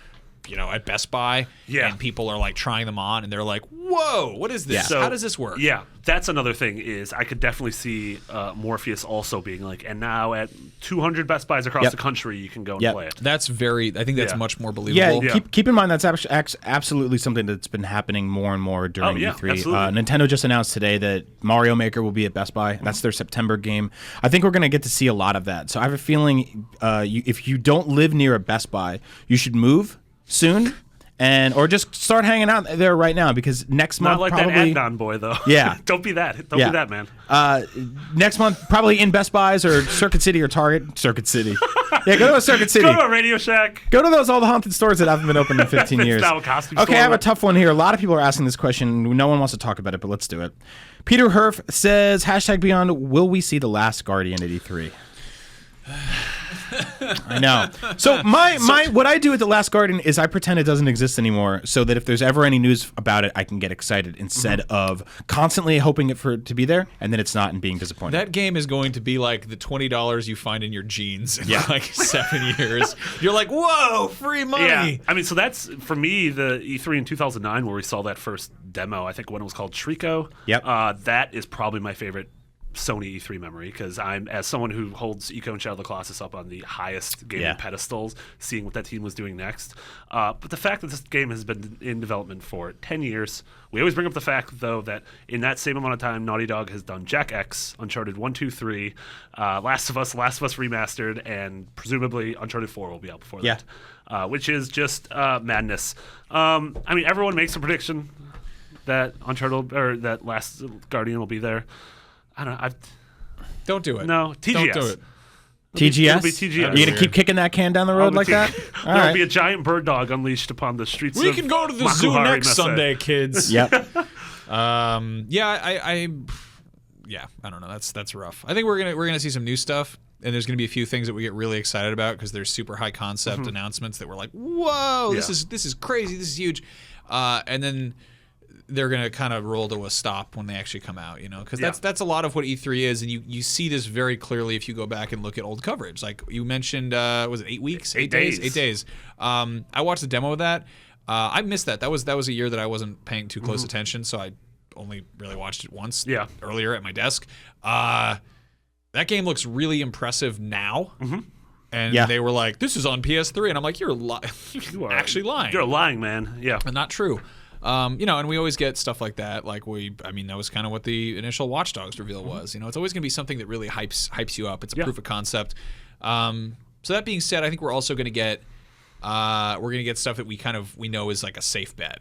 at Best Buy, and people are like trying them on, and they're like, "Whoa, what is this? Yeah. So, how does this work?" Yeah, that's another thing. Is I could definitely see Morpheus also being like, and now at 200 Best Buys across the country, you can go and play it. I think that's much more believable. Yeah, keep in mind that's absolutely something that's been happening more and more during E3. Nintendo just announced today that Mario Maker will be at Best Buy. That's their September game. I think we're going to get to see a lot of that. So I have a feeling if you don't live near a Best Buy, you should move soon, or just start hanging out there right now, because next month not like probably that Adnan boy though. Yeah, don't be that. Don't be that, man. Next month probably in Best Buys or Circuit City or Target. Circuit City. Yeah, go to a Circuit City. Go to a Radio Shack. Go to all the haunted stores that haven't been open in 15 years. Now a costume Okay, store. I have a tough one here. A lot of people are asking this question. No one wants to talk about it, but let's do it. Peter Herf says, #Beyond, will we see The Last Guardian at E3? I know. So what I do at The Last Guardian is I pretend it doesn't exist anymore, so that if there's ever any news about it, I can get excited instead of constantly hoping for it to be there and then it's not and being disappointed. That game is going to be like the $20 you find in your jeans in like 7 years. You're like, whoa, free money. Yeah, I mean, so that's for me the E3 in 2009 where we saw that first demo. I think when it was called Trico. Yep. That is probably my favorite Sony E3 memory, because I'm, as someone who holds Eco and Shadow of the Colossus up on the highest gaming pedestals, seeing what that team was doing next. But the fact that this game has been in development for 10 years, we always bring up the fact, though, that in that same amount of time, Naughty Dog has done Jack X, Uncharted 1, 2, 3, Last of Us Remastered, and presumably Uncharted 4 will be out before that, which is just madness. I mean, everyone makes a prediction that Uncharted or that Last Guardian will be there. I don't know. Don't do it. No, TGS. Don't do it. TGS? It'll be TGS. You're going to keep kicking that can down the road like that? All There'll right. be a giant bird dog unleashed upon the streets We of can go to the zoo Makuhari next Messe. Sunday, kids. Yep. I don't know. That's rough. I think we're gonna see some new stuff, and there's gonna be a few things that we get really excited about because there's super high concept announcements that we're like, whoa, this is crazy, this is huge, and then they're gonna kind of roll to a stop when they actually come out, because that's a lot of what E3 is, and you see this very clearly if you go back and look at old coverage. Like you mentioned, was it 8 weeks? 8 days? 8 days. I watched the demo of that. I missed that. That was a year that I wasn't paying too close attention, so I only really watched it once earlier at my desk. That game looks really impressive now. And they were like, this is on PS3. And I'm like, you're actually lying. You're a lying man. Yeah. And not true. And we always get stuff like that. Like that was kind of what the initial Watch Dogs reveal was. It's always going to be something that really hypes you up. It's a proof of concept. So that being said, I think we're also going to get We're going to get stuff that we know is like a safe bet.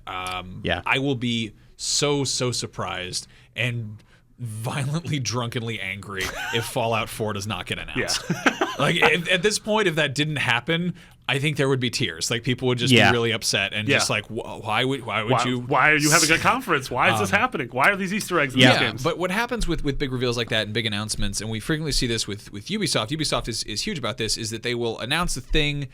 Yeah. I will be so surprised and violently drunkenly angry if Fallout 4 does not get announced. Like at this point, if that didn't happen, I think there would be tears. Like people would just be really upset and just like, why would you? Why are you having a conference? Why is this happening? Why are these Easter eggs in these games? But what happens with big reveals like that and big announcements, and we frequently see this with Ubisoft. Ubisoft is huge about this. Is that they will announce the thing.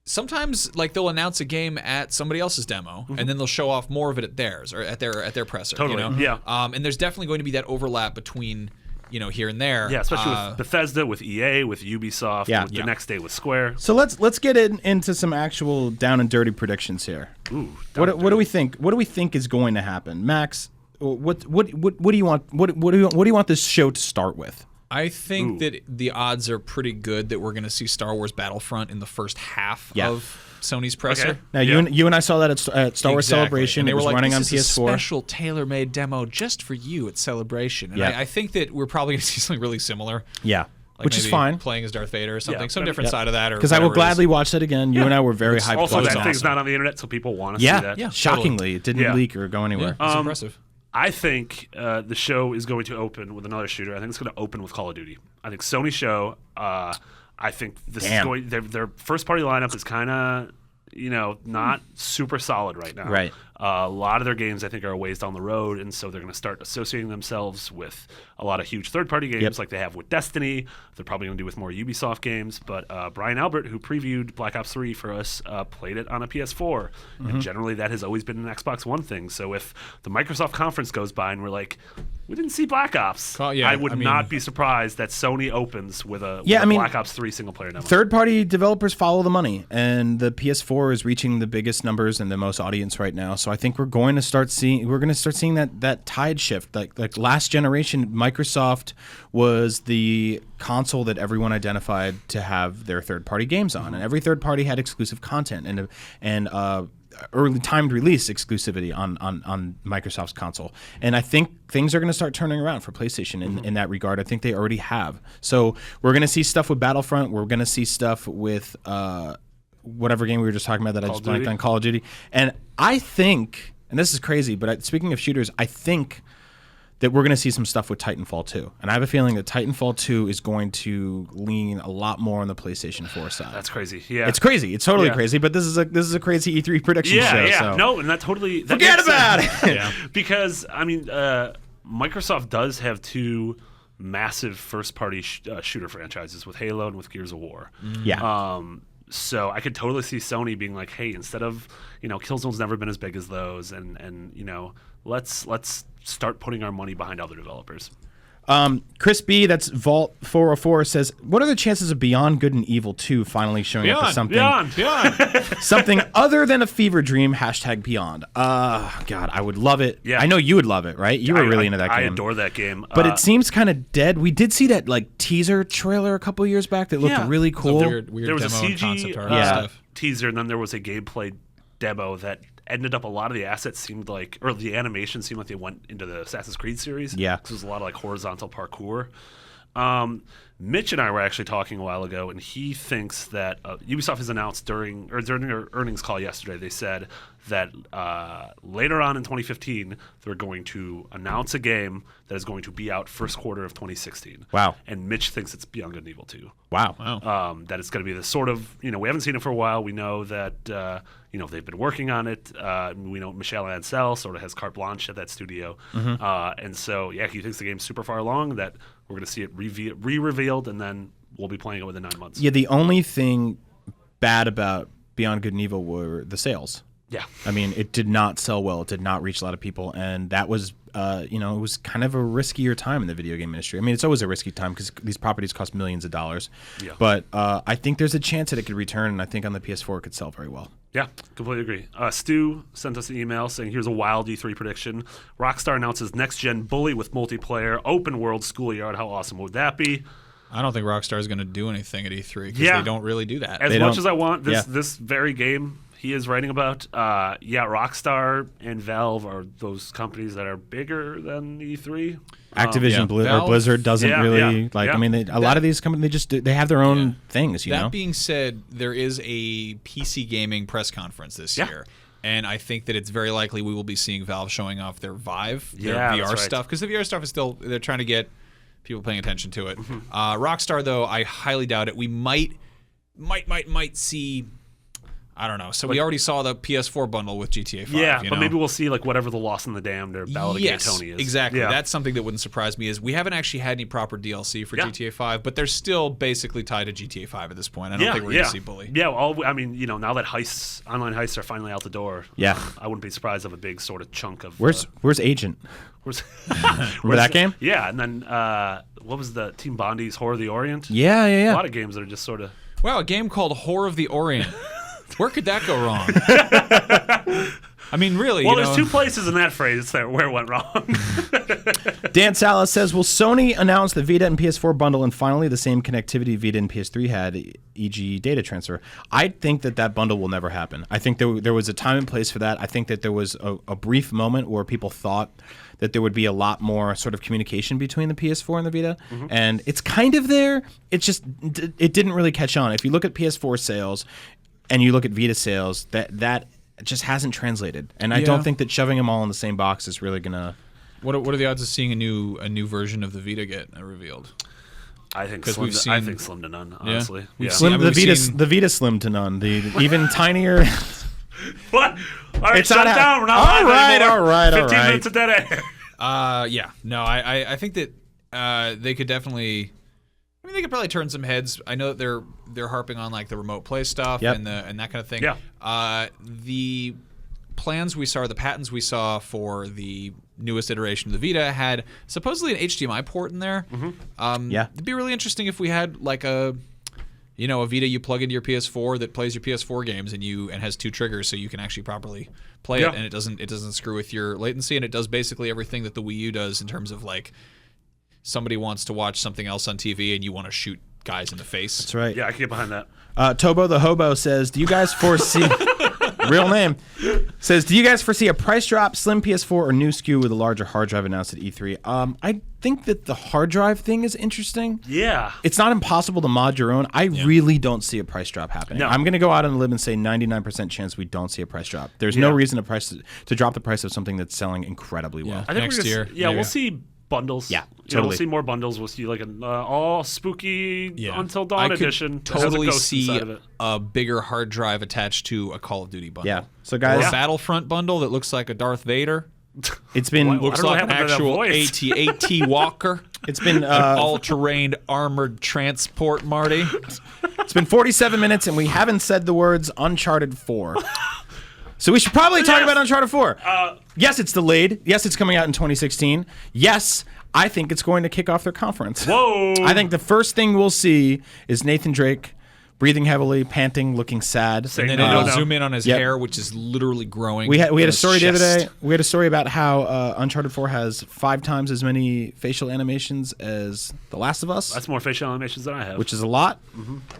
Sometimes, like they'll announce a game at somebody else's demo, and then they'll show off more of it at theirs or at their presser. Totally, you know? yeah. And there's definitely going to be that overlap between here and there. Yeah, especially with Bethesda, with EA, with Ubisoft, with the next day with Square. So let's get into some actual down and dirty predictions here. Ooh, what do we think? What do we think is going to happen, Max? What do you want? What do you want this show to start with? I think that the odds are pretty good that we're going to see Star Wars Battlefront in the first half of Sony's presser. Okay. Now you and I saw that at Star Wars Celebration. And they it was were like, running on this is PS4. A special tailor-made demo just for you at Celebration. And I think that we're probably going to see something really similar. Yeah. Like which is fine. Playing as Darth Vader or something, some different side of that. Because I will gladly watch that again. You and I were very hyped. Also, that thing's not on the internet, so people want to see that. Yeah, shockingly, it didn't leak or go anywhere. It's impressive. I think the show is going to open with another shooter. I think it's going to open with Call of Duty. I think Sony show. I think this is going. Their first party lineup is kind of not super solid right now. Right. A lot of their games, I think, are a ways down the road, and so they're going to start associating themselves with a lot of huge third-party games like they have with Destiny. They're probably going to do with more Ubisoft games. But Brian Albert, who previewed Black Ops 3 for us, played it on a PS4. And generally, that has always been an Xbox One thing. So if the Microsoft conference goes by and we're like, we didn't see Black Ops, I would not be surprised that Sony opens with a Black Ops 3 single-player demo. Third-party developers follow the money, and the PS4 is reaching the biggest numbers and the most audience right now. So I think we're going to start seeing that tide shift. Like last generation, Microsoft was the console that everyone identified to have their third-party games on, and every third party had exclusive content and early timed release exclusivity on Microsoft's console. And I think things are going to start turning around for PlayStation in that regard. I think they already have. So we're going to see stuff with Battlefront. We're going to see stuff with whatever game we were just talking about that I just blanked on, Call of Duty. And I think, and this is crazy, but speaking of shooters, I think that we're going to see some stuff with Titanfall 2. And I have a feeling that Titanfall 2 is going to lean a lot more on the PlayStation 4 side. That's crazy. Yeah. It's crazy. It's totally crazy, but this is a crazy E3 prediction show. Yeah. So. No, and that Forget about it. Because I mean, Microsoft does have two massive first-party shooter franchises with Halo and with Gears of War. Yeah. So I could totally see Sony being like, hey, instead of, Killzone's never been as big as those, and let's start putting our money behind other developers. Chris B, that's Vault 404, says, what are the chances of Beyond Good and Evil 2 finally showing up as something something other than a fever dream, #Beyond? God, I would love it. Yeah. I know you would love it, right? You were really into that game. I adore that game. But it seems kind of dead. We did see that teaser trailer a couple years back that looked really cool. Weird there was demo a CG concept art stuff. teaser, and then there was a gameplay demo that ended up, a lot of the assets seemed like, or the animation seemed like they went into the Assassin's Creed series. Yeah. Because there's a lot of horizontal parkour. Mitch and I were actually talking a while ago, and he thinks that Ubisoft has announced during their earnings call yesterday, they said that later on in 2015, they're going to announce a game that is going to be out first quarter of 2016. Wow. And Mitch thinks it's Beyond Good and Evil 2. Wow. That it's going to be this sort of, we haven't seen it for a while. We know that, they've been working on it. We know Michel Ancel sort of has carte blanche at that studio. And so, he thinks the game's super far along, that we're going to see it re-revealed, and then we'll be playing it within 9 months. Yeah, the only thing bad about Beyond Good and Evil were the sales. Yeah. I mean, it did not sell well. It did not reach a lot of people. And that was, it was kind of a riskier time in the video game industry. I mean, it's always a risky time because these properties cost millions of dollars. Yeah. But I think there's a chance that it could return, and I think on the PS4 it could sell very well. Yeah, completely agree. Stu sent us an email saying, here's a wild E3 prediction. Rockstar announces next-gen Bully with multiplayer, open world schoolyard. How awesome would that be? I don't think Rockstar is going to do anything at E3 because they don't really do that. As much as I want this very game, he is writing about. Rockstar and Valve are those companies that are bigger than E3. Activision or Blizzard doesn't really I mean, a lot of these companies they have their own things. You know. That being said, there is a PC gaming press conference this year. And I think that it's very likely we will be seeing Valve showing off their Vive, their VR stuff, because the VR stuff is still, they're trying to get people paying attention to it. Rockstar, though, I highly doubt it. We might see, I don't know. So we already saw the PS4 bundle with GTA 5. Yeah, but maybe we'll see like whatever the Lost in the Damned or Ballad of Gay Tony is. Exactly. Yeah. That's something that wouldn't surprise me. Is we haven't actually had any proper DLC for GTA 5, but they're still basically tied to GTA 5 at this point. I don't think we're going to see Bully. Yeah, I mean, now that online heists are finally out the door, I wouldn't be surprised of a big sort of chunk of. Where's Agent? Remember that game? Yeah, and then what was the Team Bondi's Horror of the Orient? Yeah. A lot of games that are just sort of. Wow, a game called Horror of the Orient. Where could that go wrong? I mean, really. Well, there's two places in that phrase there where it went wrong. Dan Salas says, will Sony announce the Vita and PS4 bundle and finally the same connectivity Vita and PS3 had, e.g. data transfer? I think that bundle will never happen. I think there was a time and place for that. I think that there was a brief moment where people thought that there would be a lot more sort of communication between the PS4 and the Vita. And it's kind of there. It's just, it didn't really catch on. If you look at PS4 sales and you look at Vita sales, that just hasn't translated. And I don't think that shoving them all in the same box is really going to... What are the odds of seeing a new version of the Vita get revealed? I think slim to none, honestly. The Vita slim to none. The even tinier... What? All right, shut down. We're not all right. 15 minutes of dead air. I think that they could definitely... I mean, they could probably turn some heads. I know that they're harping on like the remote play stuff and that kind of thing. Yeah. The plans we saw, the patents we saw for the newest iteration of the Vita had supposedly an HDMI port in there. It'd be really interesting if we had like a Vita you plug into your PS4 that plays your PS4 games and has two triggers, so you can actually properly play it, and it doesn't screw with your latency, and it does basically everything that the Wii U does in terms of like. Somebody wants to watch something else on TV and you want to shoot guys in the face. That's right. Yeah, I can get behind that. Tobo the Hobo says, do you guys foresee... real name. Says, do you guys foresee a price drop, slim PS4, or new SKU with a larger hard drive announced at E3? I think that the hard drive thing is interesting. Yeah. It's not impossible to mod your own. I really don't see a price drop happening. No. I'm going to go out on a limb and say 99% chance we don't see a price drop. There's no reason to drop the price of something that's selling incredibly well. I think next year. We'll see bundles. Yeah, totally. We'll see more bundles. We'll see like an all spooky Until Dawn edition. Totally see a bigger hard drive attached to a Call of Duty bundle. Yeah. So guys, or a Battlefront bundle that looks like a Darth Vader. It's been looks like an actual AT Walker. It's been all-terrain armored transport, Marty. It's been 47 minutes and we haven't said the words Uncharted 4. So we should probably talk about Uncharted 4. Yes, it's delayed. Yes, it's coming out in 2016. Yes, I think it's going to kick off their conference. Whoa! I think the first thing we'll see is Nathan Drake breathing heavily, panting, looking sad. And then it'll zoom in on his hair, which is literally growing. We had a story the other day. We had a story about how Uncharted 4 has 5 times as many facial animations as The Last of Us. That's more facial animations than I have. Which is a lot,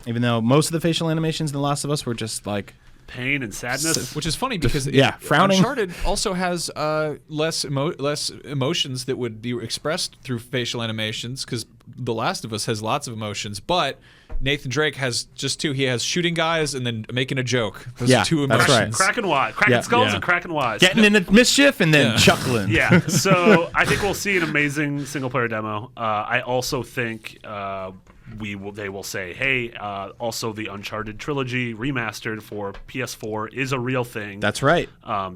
even though most of the facial animations in The Last of Us were just like... pain and sadness, which is funny because frowning. Uncharted also has less emotions that would be expressed through facial animations because The Last of Us has lots of emotions, but Nathan Drake has just 2. He has shooting guys and then making a joke. Those are 2 emotions. That's right. Cracking wise, cracking skulls and cracking wise, getting into mischief and then chuckling. Yeah, so I think we'll see an amazing single player demo. I also think. They will say, hey, also the Uncharted trilogy remastered for PS4 is a real thing. That's right.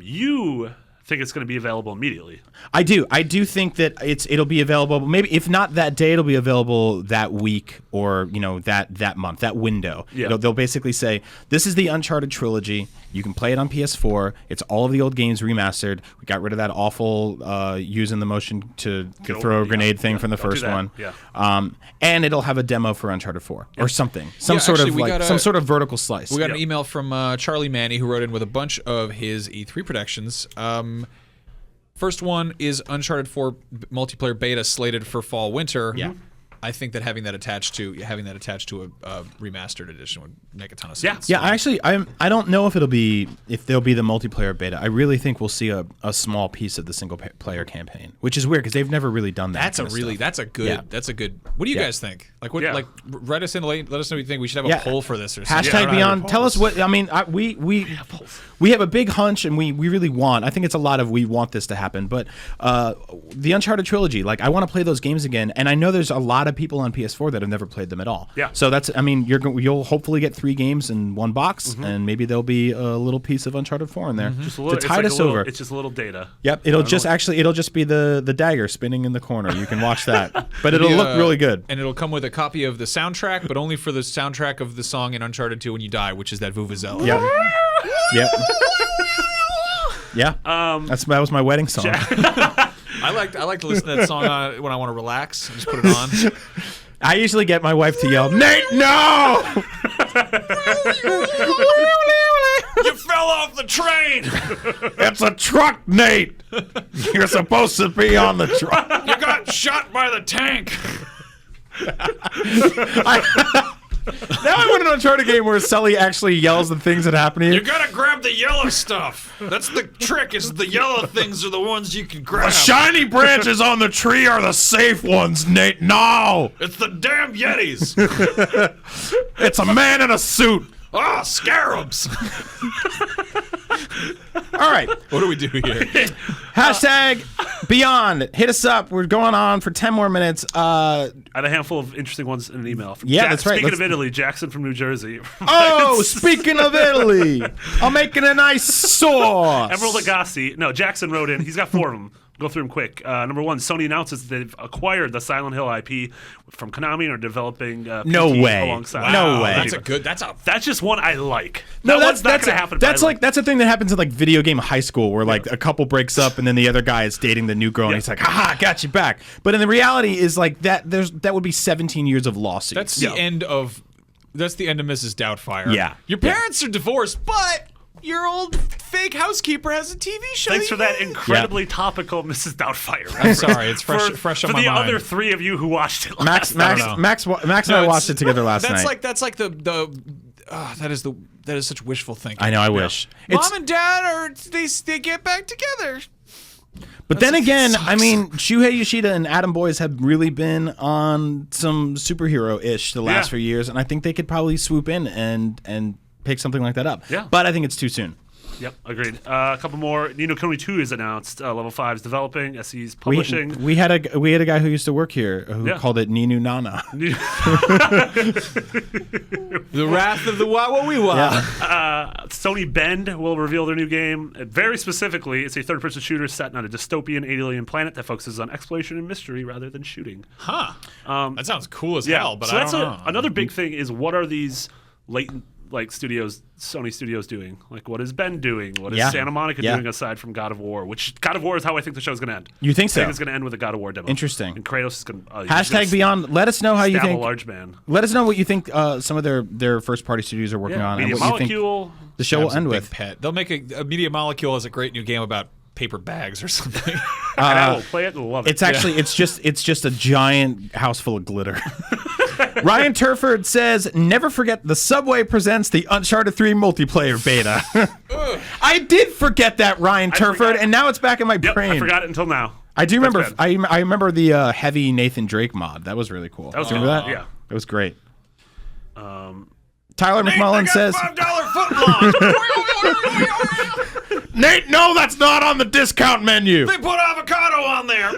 You think it's going to be available immediately? I do. I do think that it'll be available. Maybe if not that day, it'll be available that week or that month, that window. Yeah. They'll basically say this is the Uncharted trilogy. You can play it on PS4. It's all of the old games remastered. We got rid of that awful using the motion to throw a grenade thing from the first one. Yeah. And it'll have a demo for Uncharted 4 or something. Some sort of vertical slice. We got an email from Charlie Manny who wrote in with a bunch of his E3 predictions. First one is Uncharted 4 multiplayer beta slated for fall/winter. Yeah. I think that having that attached to a remastered edition would make a ton of Yeah. sense. Yeah, I don't know if there'll be the multiplayer beta. I really think we'll see a small piece of the single player campaign, which is weird because they've never really done that. That's a good. What do you guys think? Like write us in, let us know what you think. We should have a poll for this or something. Hashtag Beyond. Tell us what I mean. We have a big hunch, and we really want. I think it's a lot of we want this to happen, but the Uncharted trilogy. Like I want to play those games again, and I know there's a lot of people on PS4 that have never played them at all. Yeah. So you'll hopefully get 3 games in one box, and maybe there'll be a little piece of Uncharted 4 in there to tide us over. It's just a little data. Yep. It'll just be the dagger spinning in the corner. You can watch that, but it'll look really good. And it'll come with a copy of the soundtrack, but only for the soundtrack of the song in Uncharted 2 when you die, which is that Vuvuzela. Yep. Yep. Yeah. That was my wedding song. I like to listen to that song when I want to relax. I just put it on. I usually get my wife to yell, "Nate, no!" You fell off the train. It's a truck, Nate. You're supposed to be on the truck. You got shot by the tank. Now I want an Uncharted game where Sully actually yells the things that happen to you. You gotta grab the yellow stuff. That's the trick. Is the yellow things are the ones you can grab. The shiny branches on the tree are the safe ones, Nate. No! It's the damn Yetis. It's a man in a suit. Ah, scarabs. All right. What do we do here? Hashtag Beyond. Hit us up. We're going on for 10 more minutes. I had a handful of interesting ones in an email. That's right. Speaking of Italy, Jackson from New Jersey. Oh, speaking of Italy, I'm making a nice sauce. Emerald Agassi. No, Jackson wrote in. He's got 4 of them. Go through them quick. Number 1, Sony announces they've acquired the Silent Hill IP from Konami and are developing No PT way. alongside. No way. That's just one I like. No, that's not going to happen. That's a thing that happens in like video game high school where like a couple breaks up and then the other guy is dating the new girl and he's like, "Haha, got you back." But in the reality is like that would be 17 years of lawsuits. That's the end of Mrs. Doubtfire. Yeah. Your parents are divorced, but your old fake housekeeper has a TV show. Thanks for that incredibly topical Mrs. Doubtfire. I'm sorry, it's fresh on my mind. For the other 3 of you who watched it Max and I watched it together last night. That's like that is such wishful thinking. I know. I wish. Mom and Dad they get back together. But then again, I mean, Shuhei Yoshida and Adam Boyes have really been on some superhero-ish the last few years, and I think they could probably swoop in and pick something like that up. Yeah. But I think it's too soon. Yep, agreed. A couple more. Ni no Kuni 2 is announced. Level 5 is developing. SE's publishing. We had a guy who used to work here who called it Ninu Nana. The Wrath of the Wawawiwa. Sony Bend will reveal their new game. Very specifically, it's a third-person shooter set on a dystopian alien planet that focuses on exploration and mystery rather than shooting. Huh. That sounds cool as hell, but so I that's don't know. Another big thing is what are these latent Sony Studios doing? Like, what is Ben doing? What is Santa Monica doing aside from God of War? Which God of War is how I think the show's going to end. You think so? I think it's going to end with a God of War demo. Interesting. And Kratos is going to hashtag Beyond. Let us know how you think. A large man. Let us know what you think. Some of their first party studios are working on, Media and what Molecule. you think the show will end with. Pet. They'll make a Media Molecule as a great new game about paper bags or something. And I will play it and love it. It's actually it's just a giant house full of glitter. Ryan Turford says, "Never forget the Subway presents the Uncharted 3 multiplayer beta." I did forget that, Ryan Turford, and now it's back in my brain. I forgot it until now. I do remember. I remember the heavy Nathan Drake mod. That was really cool. That was remember good. that? Yeah, it was great. Tyler McMullen says, $5 footlong. "Nate, no, that's not on the discount menu." They put avocado on there.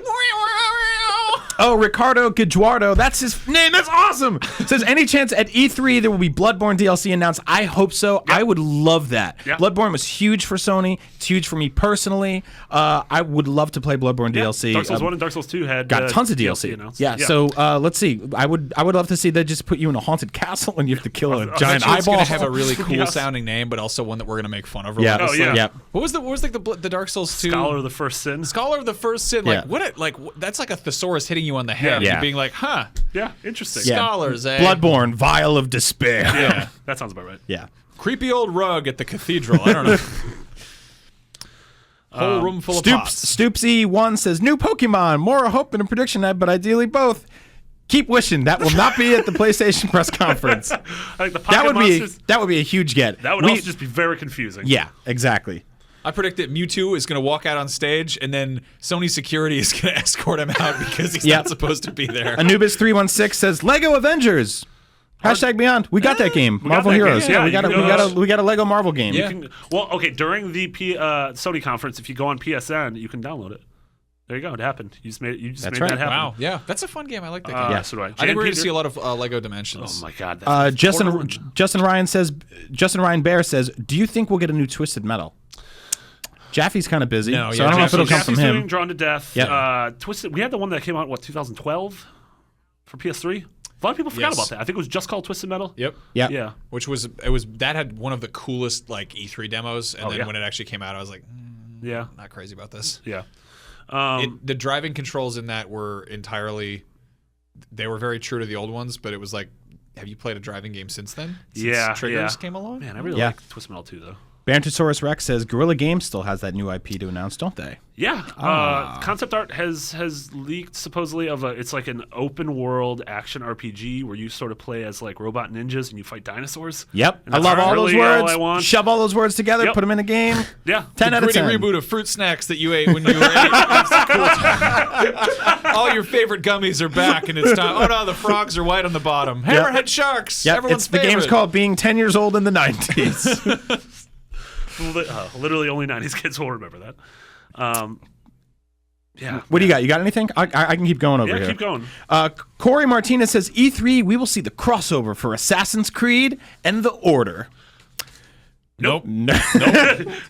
Oh, Ricardo Guajardo, that's his name. That's awesome. Says, any chance at E3 there will be Bloodborne DLC announced? I hope so. Yep. I would love that. Yep. Bloodborne was huge for Sony. It's huge for me personally. I would love to play Bloodborne DLC. Dark Souls 1 and Dark Souls 2 had got tons of DLC announced. Yeah. So let's see. I would love to see they just put you in a haunted castle and you have to kill a giant eyeball. It's going to have a really cool sounding name, but also one that we're going to make fun of. Yeah. Yeah. What was like the Dark Souls 2? Scholar of the First Sin. Scholar of the First Sin. That's like a thesaurus hitting you on the head. Yeah. And being like, huh. Yeah, interesting. Scholars, eh? Bloodborne, Vial of Despair. Yeah. That sounds about right. Yeah. Creepy old rug at the cathedral. I don't know. Whole room full of pots. Stoopsy1 says, new Pokemon, more a hope and a prediction, but ideally both. Keep wishing that will not be at the PlayStation press conference. I think the Pocket Monsters, that would be a huge get. That would also just be very confusing. Yeah, exactly. I predict that Mewtwo is going to walk out on stage, and then Sony security is going to escort him out because he's not supposed to be there. Anubis316 says Lego Avengers. #Beyond. We got that game. Marvel Heroes. Game. We got a Lego Marvel game. Yeah. During the Sony conference, if you go on PSN, you can download it. There you go. It happened. You just made that happen. Wow. Yeah, that's a fun game. I like that game. Yeah, so do I. I think we're going to see a lot of Lego Dimensions. Oh my God. Justin Ryan Bear says, do you think we'll get a new Twisted Metal? Jaffe's kind of busy, so I don't know if it'll come from him. Doing Drawn to Death. Yeah. Twisted. We had the one that came out 2012 for PS3. A lot of people forgot about that. I think it was just called Twisted Metal. Yep. Yeah. That had one of the coolest E3 demos, and then when it actually came out, I was like, not crazy about this. Yeah. The driving controls in that were they were very true to the old ones, but it was like, have you played a driving game since then? Since Triggers came along? Man, I really like Twisted Metal 2 though. Bantosaurus Rex says Guerrilla Games still has that new IP to announce, don't they? Yeah. Concept art has leaked supposedly it's like an open world action RPG where you sort of play as like robot ninjas and you fight dinosaurs. Yep. I love all those words. Shove all those words together, put them in a game. Yeah. 10 out of 10. Reboot of fruit snacks that you ate when you were 8. All your favorite gummies are back and it's time. Oh no, the frogs are white on the bottom. Hammerhead sharks. Yep. Everyone's the game's called Being 10 Years Old in the 90s. Literally only 90s kids will remember that. What do you got? You got anything? I can keep going over here. Yeah, keep going. Corey Martinez says E3, we will see the crossover for Assassin's Creed and The Order. Nope. No.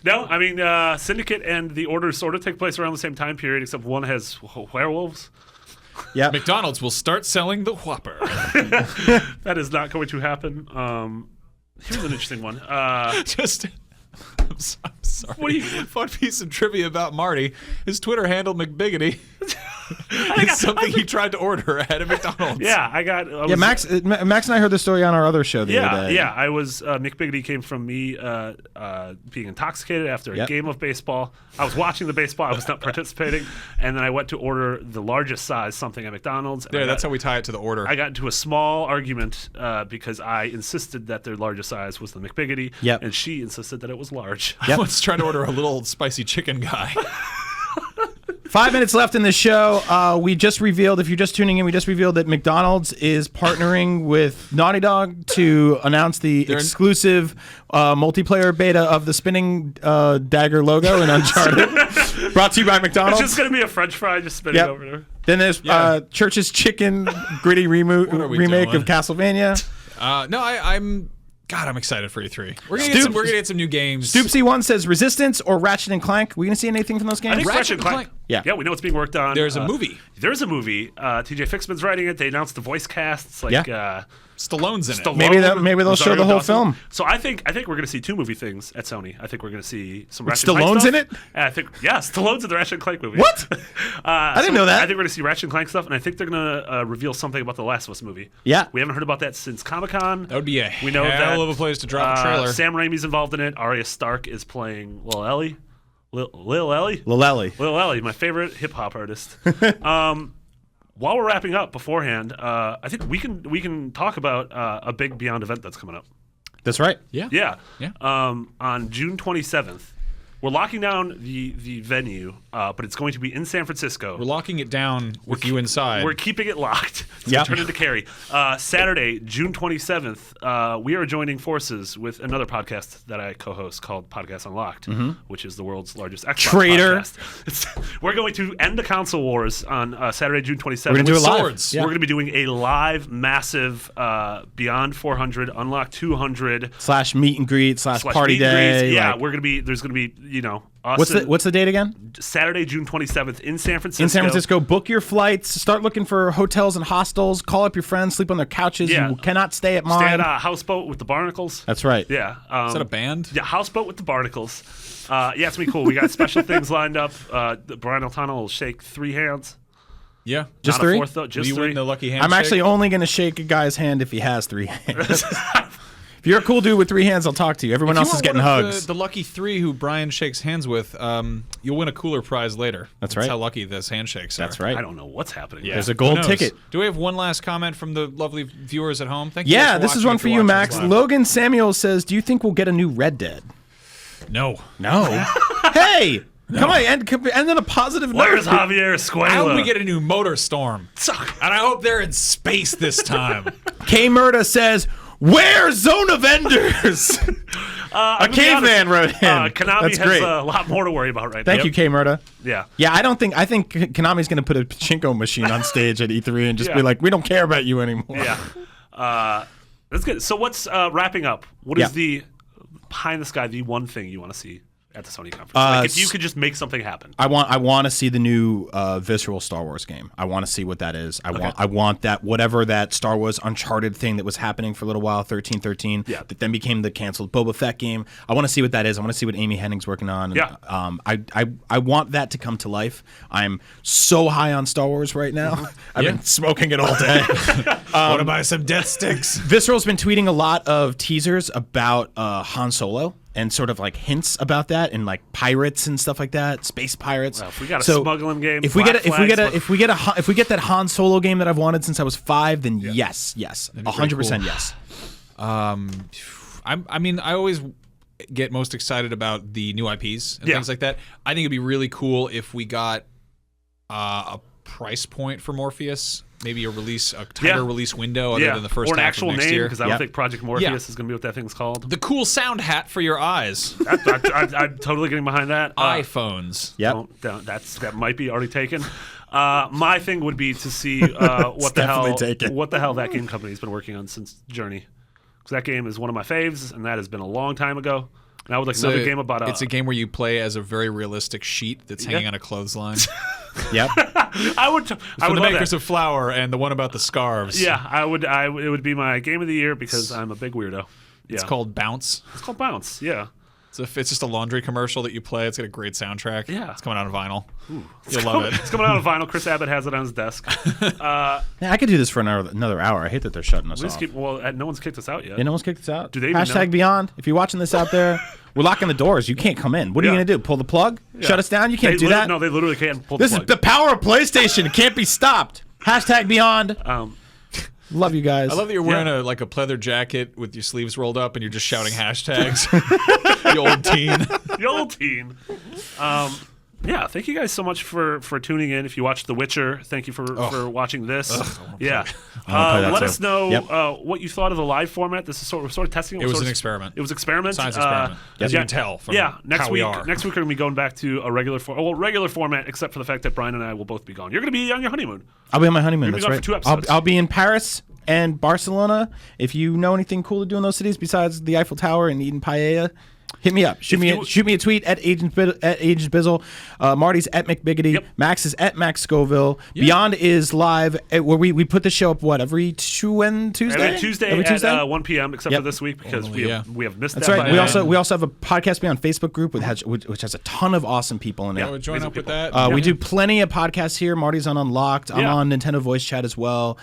No, I mean, Syndicate and The Order sort of take place around the same time period, except one has werewolves. Yeah. McDonald's will start selling the Whopper. That is not going to happen. Here's an interesting one. I'm sorry. What are you? Fun piece of trivia about Marty. His Twitter handle McBiggity is something he tried to order at a McDonald's. Yeah, Max and I heard the story on our other show the other day. Yeah, I was McBiggity came from me being intoxicated after a game of baseball. I was watching the baseball. I was not participating, and then I went to order the largest size something at McDonald's. Yeah, that's how we tie it to the order. I got into a small argument because I insisted that their largest size was the McBiggity, and she insisted that it was large. Yep. I was trying to order a little spicy chicken guy. 5 minutes left in the show. We just revealed, if you're just tuning in, we just revealed that McDonald's is partnering with Naughty Dog to announce the exclusive multiplayer beta of the spinning dagger logo in Uncharted. Brought to you by McDonald's. It's just going to be a French fry just spinning over there. Then there's Church's Chicken gritty remake of Castlevania. I'm excited for E3. We're gonna get some new games. Stoopsy1 says Resistance or Ratchet and Clank. We gonna see anything from those games? I think Ratchet and Clank. Yeah, we know it's being worked on. There's a movie. There's a movie. TJ Fixman's writing it. They announced the voice casts. Stallone's in it. Maybe they'll show the whole film. So I think we're going to see two movie things at Sony. I think we're going to see some Ratchet Stallone's and Clank in stuff. And I think Stallone's in the Ratchet and Clank movie. What? I didn't know that. I think we're going to see Ratchet and Clank stuff, and I think they're going to reveal something about the Last of Us movie. Yeah, we haven't heard about that since Comic-Con. That would be a hell of a place to drop a trailer. Sam Raimi's involved in it. Arya Stark is playing Lil Ellie. Lil Ellie, my favorite hip hop artist. While we're wrapping up beforehand, I think we can talk about a big Beyond event that's coming up. That's right. Yeah. On June 27th, we're locking down the venue, but it's going to be in San Francisco. We're locking it down with you inside. We're keeping it locked. It's going to turn into Carrie. Saturday, June 27th, we are joining forces with another podcast that I co-host called Podcast Unlocked, which is the world's largest Xbox podcast. We're going to end the console wars on Saturday, June 27th. We're going to do it live. Swords. We're going to be doing a live, massive Beyond 400, Unlocked 200 / meet and greet / party day. Yeah, there's going to be what's the date again? Saturday, June 27th in San Francisco. In San Francisco, book your flights. Start looking for hotels and hostels. Call up your friends. Sleep on their couches. You cannot stay at mine. Stay at a Houseboat with the Barnacles. That's right. Yeah. Is that a band? Yeah, Houseboat with the Barnacles. It's gonna be cool. We got special things lined up. Brian O'Connell will shake 3 hands. Yeah, just Not 3. A fourth, though. Just 3. Win the lucky handshake? I'm actually only going to shake a guy's hand if he has 3 hands. If you're a cool dude with 3 hands, I'll talk to you. Everyone else is getting hugs. The lucky 3 who Brian shakes hands with, you'll win a cooler prize later. That's right. How lucky those handshakes are. That's right. I don't know what's happening. Yeah. There's a gold ticket. Do we have one last comment from the lovely viewers at home? Thank you. Yeah, this is one for you, Max. Logan Samuel says, "Do you think we'll get a new Red Dead?" No. Hey, come on, and then a positive note. Where's Javier Escuela? I hope we get a new Motor Storm. And I hope they're in space this time. K Murda says, "Where's Zone of Enders?" A caveman wrote in. Konami That's has great. a lot more to worry about right now. Thank you, K Murda. Yeah. Yeah, I think Konami's going to put a pachinko machine on stage at E3 and just be like, "We don't care about you anymore." Yeah. That's good. So what's wrapping up? What is the pie in the sky, the one thing you want to see at the Sony conference? Like if you could just make something happen. I want to see the new visceral Star Wars game. I want to see what that is. I want that whatever that Star Wars Uncharted thing that was happening for a little while, 1313, that then became the canceled Boba Fett game. I want to see what that is. I want to see what Amy Hennig's working on. And, I want that to come to life. I'm so high on Star Wars right now. I've been smoking it all day. Want to buy some death sticks? Visceral's been tweeting a lot of teasers about Han Solo. And sort of like hints about that, and like pirates and stuff like that, space pirates. Well, if we got a smuggling game, if we get that Han Solo game that I've wanted since I was 5, then yes, 100% yes. I mean, I always get most excited about the new IPs and things like that. I think it'd be really cool if we got a price point for Morpheus. Maybe a tighter release window other than the first half of next year. Because I don't think Project Morpheus is going to be what that thing's called. The cool sound hat for your eyes. I'm totally getting behind that. iPhones. That might be already taken. My thing would be to see what the hell that game company's been working on since Journey. Because that game is one of my faves, and that has been a long time ago. And I would like another game about it's a game where you play as a very realistic sheet that's hanging on a clothesline. Yep. I would the makers of Flower and the one about the scarves. Yeah, I would. It would be my game of the year because I'm a big weirdo. Yeah. It's called Bounce. It's called Bounce. Yeah. It's just a laundry commercial that you play. It's got a great soundtrack. Yeah. It's coming out on vinyl. You'll love it. It's coming out on vinyl. Chris Abbott has it on his desk. I could do this for another hour. I hate that they're shutting us off. No one's kicked us out yet. Yeah, no one's kicked us out. Do they even know? #Beyond. If you're watching this out there, we're locking the doors. You can't come in. What are you going to do? Pull the plug? Shut us down? You can't do that? No, they literally can't pull the plug. This is the power of PlayStation. It can't be stopped. #Beyond. Love you guys. I love that you're wearing a pleather jacket with your sleeves rolled up and you're just shouting hashtags. You old teen. You old teen. Yeah, thank you guys so much for tuning in. If you watched The Witcher, thank you for watching this. Let us know what you thought of the live format. This is sort of testing. It was an experiment. It was an experiment. Science experiment. As you can tell from next week, we are. Next week we're going to be going back to a regular format, except for the fact that Brian and I will both be gone. You're going to be on your honeymoon. I'll be on my honeymoon. That's right. For 2 episodes. I'll be in Paris and Barcelona. If you know anything cool to do in those cities besides the Eiffel Tower and eating paella, hit me up. Shoot me a tweet at Agent Bizzle. Marty's at McBiggity. Max is at Max Scoville. Beyond is live where we put the show up every Tuesday? Every Tuesday at 1 p.m. except for this week because we have missed that. That's right. We also have a podcast Beyond Facebook group which has a ton of awesome people in it. Yeah, we'll join up with that. We do plenty of podcasts here. Marty's on Unlocked. I'm on Nintendo Voice Chat as well.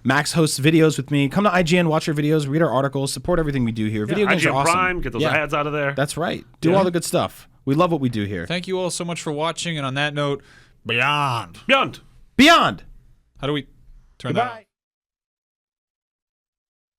Max hosts videos with me. Come to IGN, watch our videos, read our articles, support everything we do here. Video games are awesome. Prime, get those ads out of there. That's right. Do all the good stuff. We love what we do here. Thank you all so much for watching. And on that note, Beyond. Beyond. How do we turn that on?